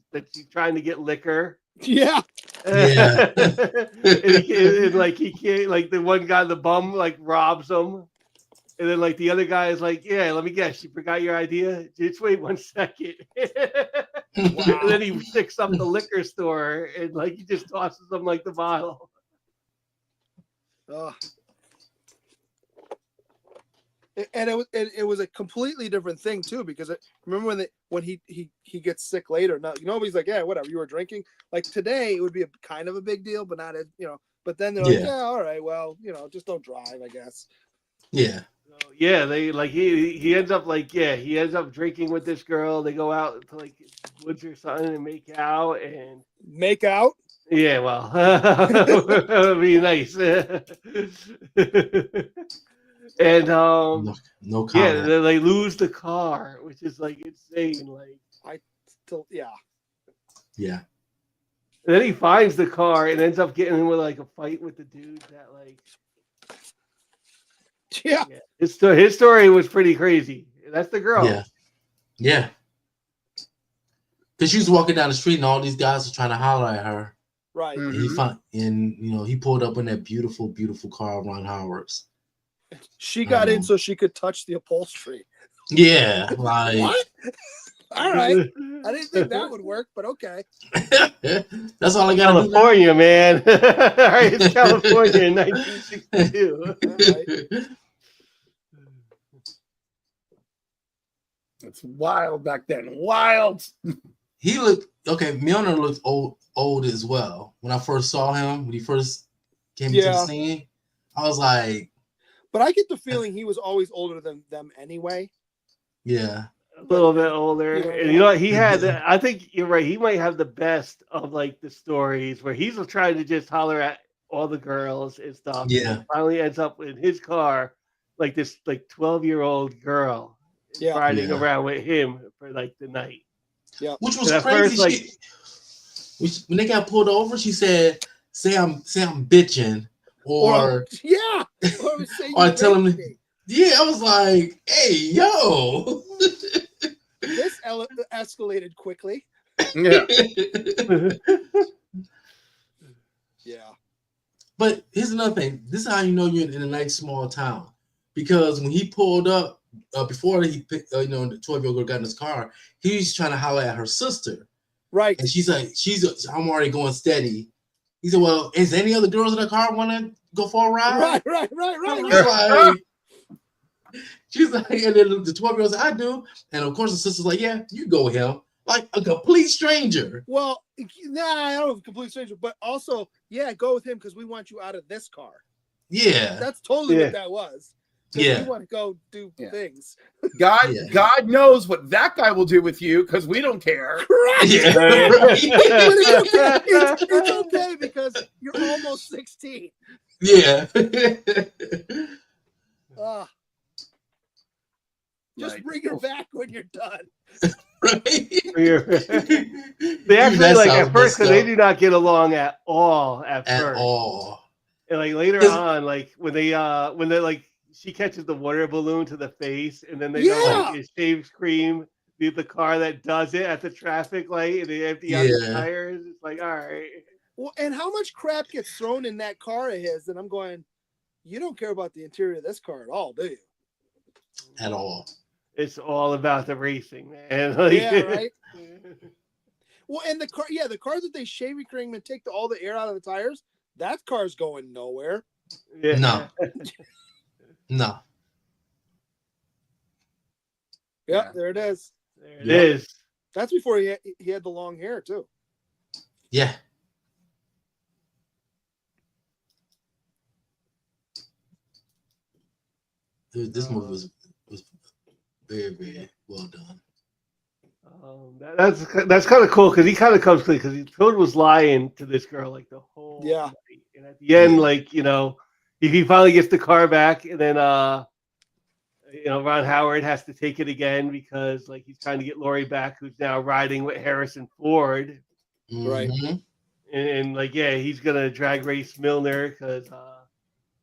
trying to get liquor. Yeah. Yeah. and like he can't, like the one guy, the bum, like robs him, and then like the other guy is like, "Yeah, let me guess, you forgot your idea. Just wait 1 second." And then he sticks up the liquor store and like he just tosses them like the bottle. Ugh. And it was a completely different thing too, because remember when he gets sick later. Nobody's like, yeah, whatever, you were drinking. Like today, it would be a kind of a big deal, but not as But then they're like, Yeah. yeah, all right, well, just don't drive, I guess. Yeah. So, yeah, they like he ends up he ends up drinking with this girl. They go out to like woods or something and make out and Make out. yeah, well, that would be nice. And No yeah, comment. they lose the car, which is like insane. Like, I still, yeah. Yeah. and then he finds the car and ends up getting in with like a fight with the dude that like. Yeah. Yeah, his story was pretty crazy. That's the girl. Yeah. Yeah. Because she was walking down the street and all these guys were trying to holler at her. Right. And he pulled up in that beautiful, beautiful car of Ron Howard's. She got in so she could touch the upholstery. Yeah, like What? All right. I didn't think that would work, but okay. that's all I got. California, man. All right, it's California in 1962. Right. It's wild back then. Wild. He looked okay. Milner looked old as well. When I first saw him, when he first came into the scene, I was like, but I get the feeling he was always older than them anyway. Yeah. A little bit older. And he had, I think you're right. He might have the best of like the stories where he's trying to just holler at all the girls and stuff. Yeah. And finally ends up in his when this like 12-year-old girl riding around with him for like the night. Yeah. Which was crazy. First, when they got pulled over, she said, say I'm bitching. Or tell him. Yeah, I was like, hey, yo. This escalated quickly. Yeah. Yeah. But here's another thing. This is how you know you're in a nice small town. Because when he pulled up, before he picked, the 12-year-old girl got in his car, he was trying to holler at her sister. Right. And she's like, I'm already going steady. He said, well, is any other girls in the car want to go for a ride? Right. She's like, and then the 12-year-old said, I do. And of course the sister's like, yeah, you go with him. Like a complete stranger. Well, I don't know, complete stranger, but also, go with him because we want you out of this car. Yeah. That's totally what that was. Yeah. We want to go do things. God knows what that guy will do with you because we don't care. Correct. Yeah. But it's okay because you're almost 16. Yeah. Just bring her back when you're done. Right? They actually like at first because they do not get along at all at first. At all. And like later on, like when they like she catches the water balloon to the face, and then they go like it's shave cream, the car that does it at the traffic light, and they empty out the tires. It's like, all right. Well, and how much crap gets thrown in that car of his? And I'm going, you don't care about the interior of this car at all, do you? At all. It's all about the racing, man. Like, yeah, right. Well, and the car that they shave cream and take all the air out of the tires, that car's going nowhere. Yeah. No. No. Yeah, there it is. There it is. That's before he had the long hair too. Yeah. This movie was very, very well done. That's kind of cool because he kind of comes clean because Toad was lying to this girl like the whole night. And at the end, like he finally gets the car back, and then Ron Howard has to take it again because like he's trying to get Lori back, who's now riding with Harrison Ford, right? And he's gonna drag race Milner because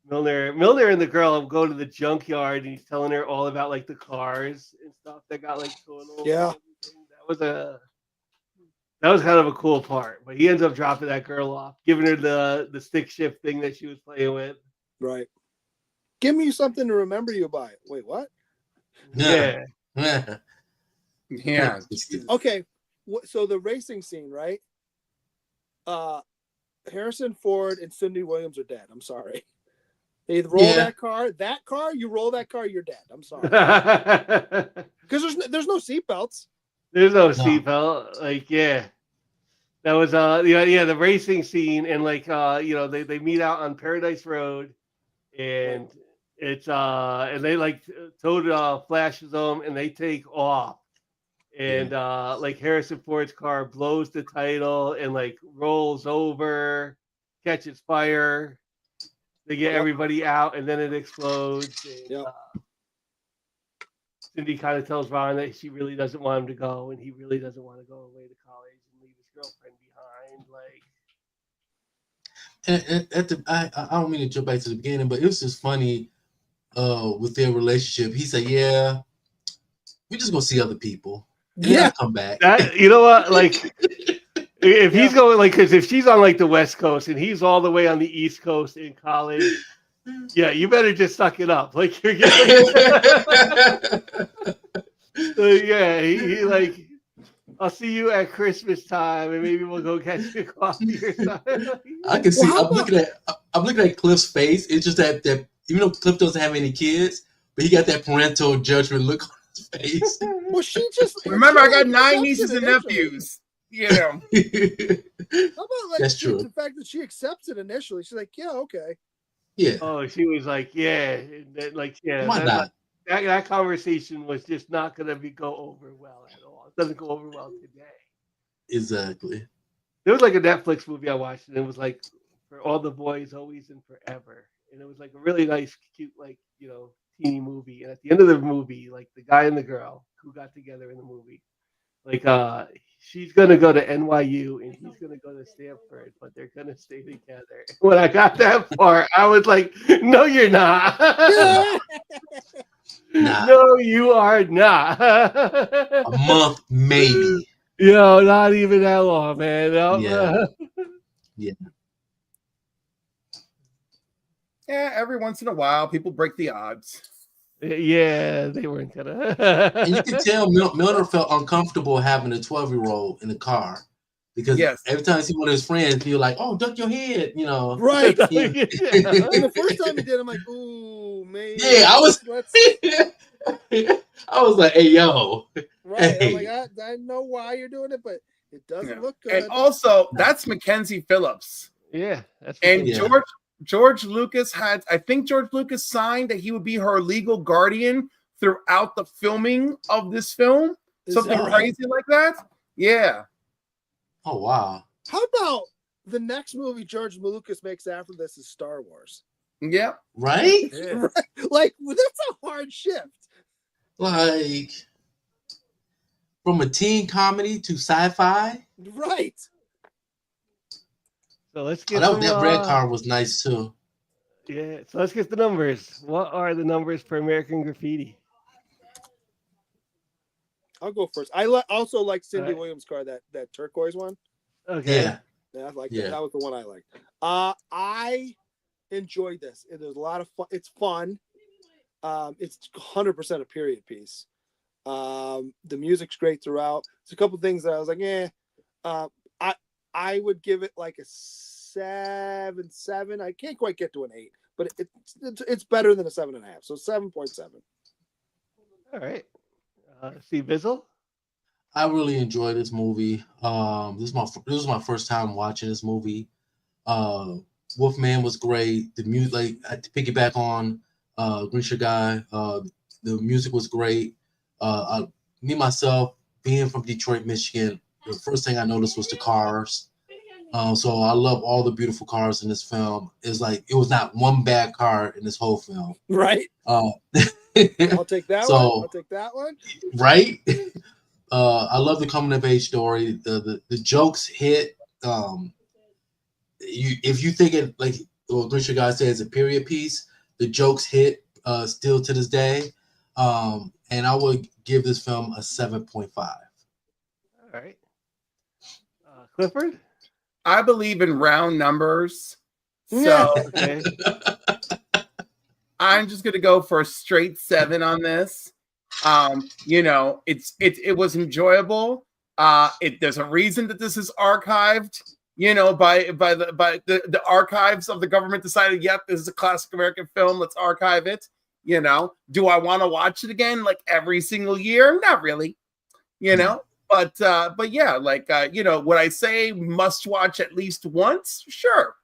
Milner and the girl go to the junkyard, and he's telling her all about like the cars and stuff that got like totaled. Yeah. That was kind of a cool part, but he ends up dropping that girl off, giving her the stick shift thing that she was playing with. Right. Give me something to remember you by. Wait, what? Yeah. Yeah. Okay. So the racing scene, right? Harrison Ford and Cindy Williams are dead. I'm sorry. You either roll Yeah. that car, you roll that car, you're dead. I'm sorry. There's Because there's no seatbelts. no seatbelt. Like, yeah. That was the racing scene, and like they meet out on Paradise Road, and it's and they like Toad flashes them and they take off. And like Harrison Ford's car blows the title and like rolls over, catches fire. They get everybody out, and then it explodes. And, Yep. Cindy kind of tells Ron that she really doesn't want him to go, and he really doesn't want to go away to college and leave his girlfriend behind. Like, And I don't mean to jump back to the beginning, but it was just funny with their relationship. He said, "Yeah, we're just gonna see other people. And then I'll come back." that, you know what? Like, if he's going, like, because if she's on like the West Coast and he's all the way on the East Coast in college, yeah, you better just suck it up. Like, you're getting. So, yeah, he like, I'll see you at Christmas time, and maybe we'll go catch a coffee or something. I can see. Well, I'm looking at Cliff's face. It's just that even though Cliff doesn't have any kids, but he got that parental judgment look on his face. Well, she just Remember, I got she 9 accepted nieces and initially. nephews. You know. How about like That's true. the fact that she accepts it initially? She's like, yeah, okay. Yeah. Oh, she was like, yeah, and then, like, yeah. Why not? That conversation was just not going to go over well at all. It doesn't go over well today. Exactly. There was like a Netflix movie I watched, and it was like For All the Boys, Always and Forever, and it was like a really nice, cute, like teeny movie. And at the end of the movie, like the guy and the girl who got together in the movie, like she's gonna go to NYU and he's gonna go to Stanford, but they're gonna stay together. When I got that part, I was like, "No, you're not. Nah. No, you are not." A month, maybe. Not even that long, man. Yeah. Yeah, every once in a while, people break the odds. Yeah, they weren't gonna. And you can tell Milner felt uncomfortable having a 12-year-old in the car because every time he see one of his friends, he'll like, "Oh, duck your head," Right. Yeah. And the first time he did, I'm like, ooh, man. Yeah, I was like, "Hey, yo." Right. Hey. I'm like, I know why you're doing it, but it doesn't look good. And also, that's Mackenzie Phillips. Yeah, that's And what George Lucas I think George Lucas signed that he would be her legal guardian throughout the filming of this film. Is Something that right? crazy like that. Yeah. Oh, wow. How about the next movie George Lucas makes after this is Star Wars? Yeah. Right? Yeah. Like, that's a hard shift. Like, from a teen comedy to sci-fi. Right. So let's get That red car was nice too. Yeah, so let's get the numbers. What are the numbers for American Graffiti? I'll go first. I also like Cindy Right. Williams' car, that turquoise one. Okay. Yeah. Yeah, I like Yeah. that. That was the one I liked. I enjoyed this. It was a lot of fun. It's fun. It's 100% a period piece. The music's great throughout. There's a couple things that I was like, I would give it like a 7.7. I can't quite get to an 8, but it's better than a 7.5. So 7.7. All right. Steve Bizzle? I really enjoyed this movie. This was my first time watching this movie. Wolfman was great. The music, like to piggyback on Grisha Guy, the music was great. Me myself, being from Detroit, Michigan, the first thing I noticed was the cars. So I love all the beautiful cars in this film. It's like it was not one bad car in this whole film. Right. I'll take that one. I'll take that one. Right. I love the coming of age story. The jokes hit. If you think it like what Grisha Guy says, a period piece, the jokes hit still to this day. And I would give this film a 7.5. All right. Clifford? I believe in round numbers. So Okay. I'm just gonna go for a straight 7 on this. It was enjoyable. There's a reason that this is archived. by the archives of the government decided, yep, this is a classic American film. Let's archive it. Do I want to watch it again like every single year? Not really. But yeah, would I say must watch at least once? Sure.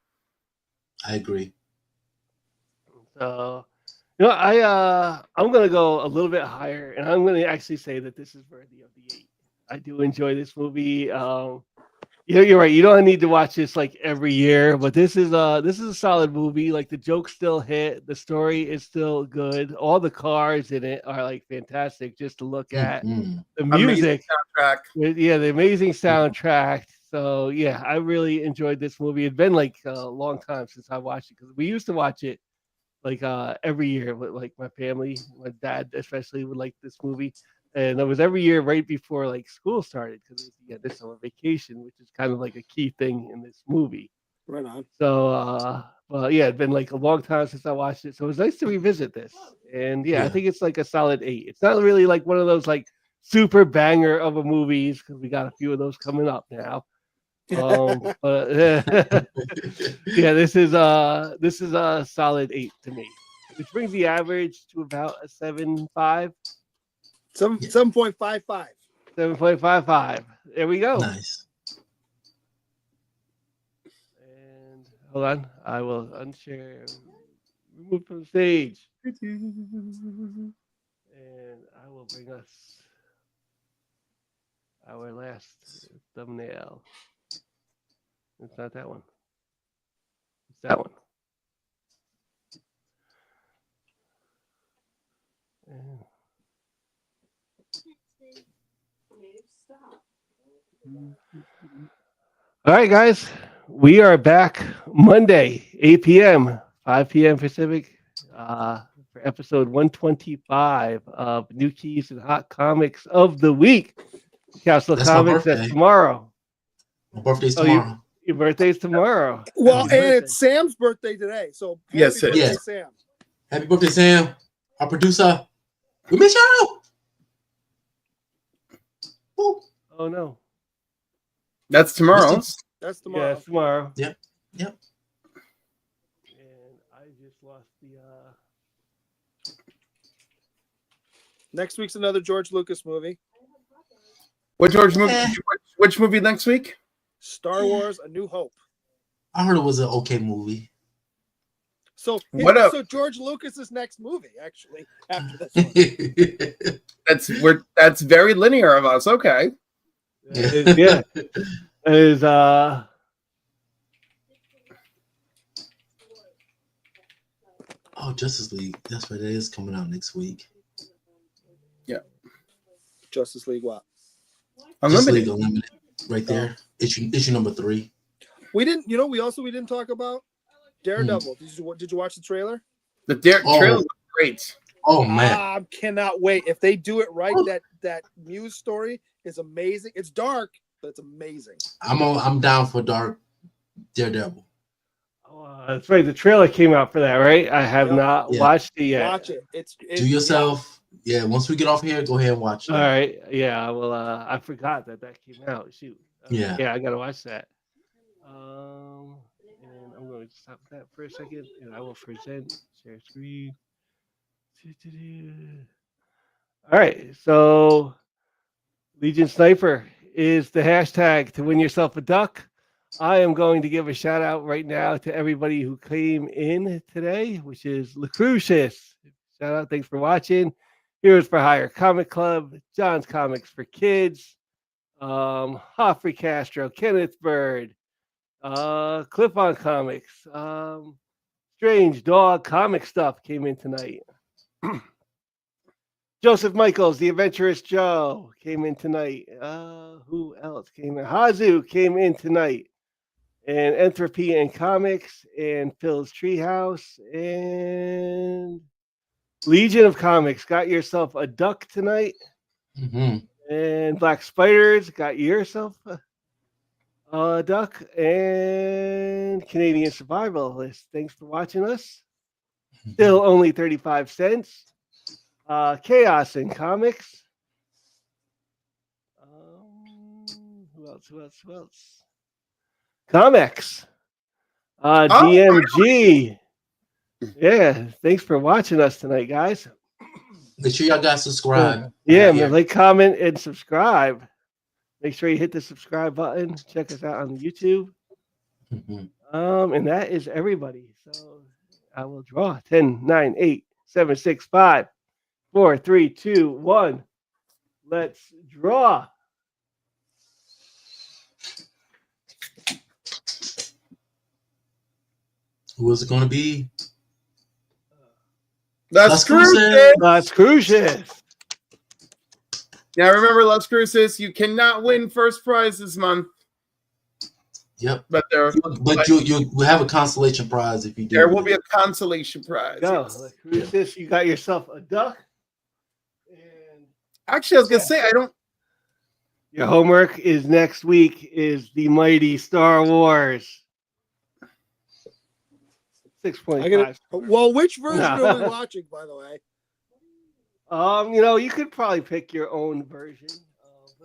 I agree. So, I'm gonna go a little bit higher, and I'm gonna actually say that this is worthy of the 8. I do enjoy this movie. You're right. You don't need to watch this like every year, but this is a solid movie. Like the jokes still hit, the story is still good. All the cars in it are like fantastic just to look at. Mhm. The Amazing music, soundtrack. yeah, the amazing soundtrack. So yeah, I really enjoyed this movie. It's been like a long time since I watched it because we used to watch it like every year with like my family, my dad especially would like this movie, and it was every year right before like school started because it was this summer vacation, which is kind of like a key thing in this movie. Right on. So, well, yeah, it's been like a long time since I watched it, so it was nice to revisit this. And yeah, I Yeah. think it's like a solid 8. It's not really like one of those like super banger of a movies because we got a few of those coming up now. But yeah, this is a solid 8 to me, which brings the average to about a 7.5, 7.55. 7.55. There we go. Nice. And hold on, I will unshare, remove from the stage, and I will bring us our last thumbnail. It's not that one. It's that one. And- All right, guys, we are back Monday, 8 p.m., 5 p.m. Pacific, for episode 125 of New Keys and Hot Comics of the Week. Castle That's my Comics, that's birthday. tomorrow. My birthday's Oh, tomorrow. Your birthday's tomorrow. Well, Happy and birthday. it's Sam's birthday today. So happy Yes, it birthday, is. Sam. Happy birthday, Sam. Our producer. We miss you. Woo. Oh no. That's tomorrow. That's Yeah, tomorrow. it's tomorrow. Yep. And I just lost the Next week's another George Lucas movie. What George movie? Which movie next week? Star Wars: A New Hope. I heard it was an okay movie. So, What up? so George Lucas's next movie, actually, after this one. That's very linear of us. Okay. yeah. It is Oh, Justice League. That's right. It is coming out next week. Justice League what? Justice Unlimited. League Unlimited. Right there. Issue number 3. We didn't talk about Daredevil. Did you watch the trailer? The trailer was great. Oh man. I cannot wait. If they do it right, that Muse story is amazing. It's dark, but it's amazing. I'm down for Dark Daredevil. that's right. The trailer came out for that, right? I have Yep. not Yeah. watched it yet. Watch it. Do yourself. Yeah, once we get off here, go ahead and watch it. All right. Yeah. Well, I forgot that came out. Shoot. Yeah. Yeah, I gotta watch that. And I'm going to stop that for a second, and I will present share screen. All right. So, Legion Sniper is the hashtag to win yourself a duck. I am going to give a shout out right now to everybody who came in today, which is Lucrucius. Shout out. Thanks for watching. Heroes for Hire Comic Club, John's Comics for Kids, Hoffrey Castro, Kenneth Bird, Clip on Comics, Strange Dog Comic Stuff came in tonight. Joseph Michaels, The Adventurous Joe, came in tonight. Who else came in? Hazu came in tonight. And Entropy and Comics, and Phil's Treehouse, and Legion of Comics. Got yourself a duck tonight. Mm-hmm. And Black Spiders, got yourself a duck. And Canadian Survivalist, thanks for watching us. Still only 35 cents. Chaos in Comics. Who else? Comics. DMG. Yeah, thanks for watching us tonight, guys. Make sure y'all guys subscribe. Yeah, Here. man, like, comment, and subscribe. Make sure you hit the subscribe button. Check us out on YouTube. Mhm. And that is everybody. So I will draw 10, 9, 8, 7, 6, 5, 4, 3, 2, 1. Let's draw. Who is it going to be? Las Cruces. Cruces. Las Cruces. Now remember, Las Cruces, you cannot win first prize this month, Yep. but there You will have a consolation prize if you do. there will be a consolation prize. Go. Yes. Las Cruces. You got yourself a duck. And Actually, I was gonna say I don't. your homework is next week is the mighty Star Wars. 6.5. Well, which version No. are we watching, by the way? You could probably pick your own version.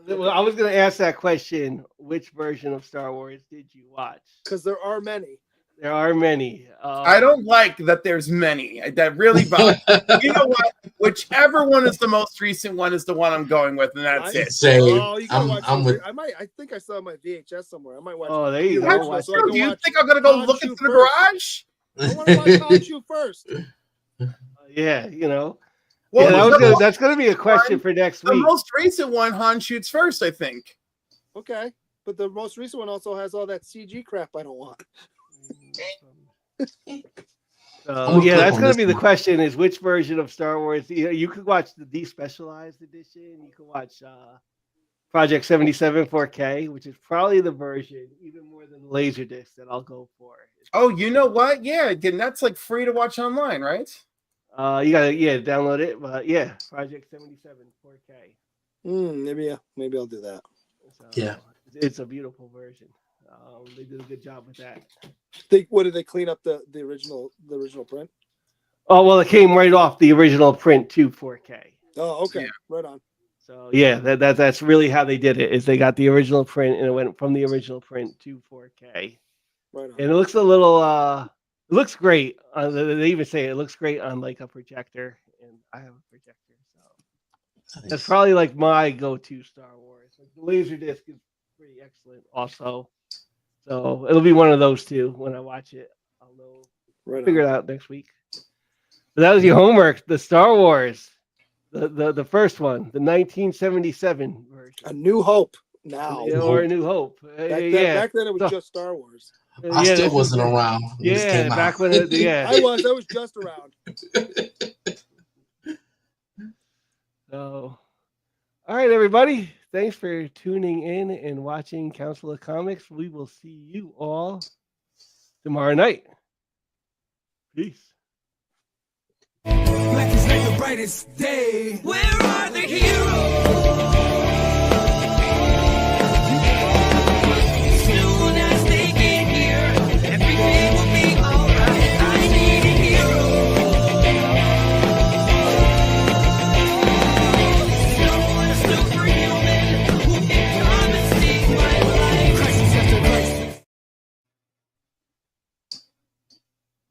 Well, I was going to ask that question. Which version of Star Wars did you watch? Because there are many. There are many. I don't like that. There's many. That really bothers. You know what? Whichever one is the most recent one is the one I'm going with, and that's it. Same. You gotta watch I'm with. I think I still have my VHS somewhere. I might watch. Oh, there you you go. watch Watch so I can Do you watch think I'm gonna go Han look Chu into the first. garage? I want to watch College You first. Yeah, Well, that's going to be a question for next the week. most recent one, Han shoots first, I think. Okay, but the most recent one also has all that CG crap I don't want. That's going to be the question: is which version of Star Wars? You could watch the despecialized edition. You could watch Project 77 4K, which is probably the version even more than Laserdisc that I'll go for. Oh, you know what? Yeah, again, that's like free to watch online, right? You gotta download it, but yeah, Project 77 4K. Maybe I'll do that. So, Yeah. It's a beautiful version. They did a good job with that. What did they clean up the original print? Oh well, it came right off the original print to 4K. Oh, okay, Yeah. right on. So yeah, that's really how they did it. Is they got the original print and it went from the original print to 4K, Right on. and it looks a little. It looks great. They even say it looks great on like a projector, and I have a projector, so that's probably like my go-to Star Wars. Like the Laserdisc is pretty excellent, also. So it'll be one of those two when I watch it. I'll know. Right Figure on. it out next week. But that was your homework. The Star Wars, the first one, the 1977 version. A New Hope now. Or A New Hope. Back then it was just Star Wars. I still wasn't around. When this came back out. when I was just around. So, all right, everybody. Thanks for tuning in and watching Council of Comics. We will see you all tomorrow night. Peace. Black is like the brightest day. Where are the heroes?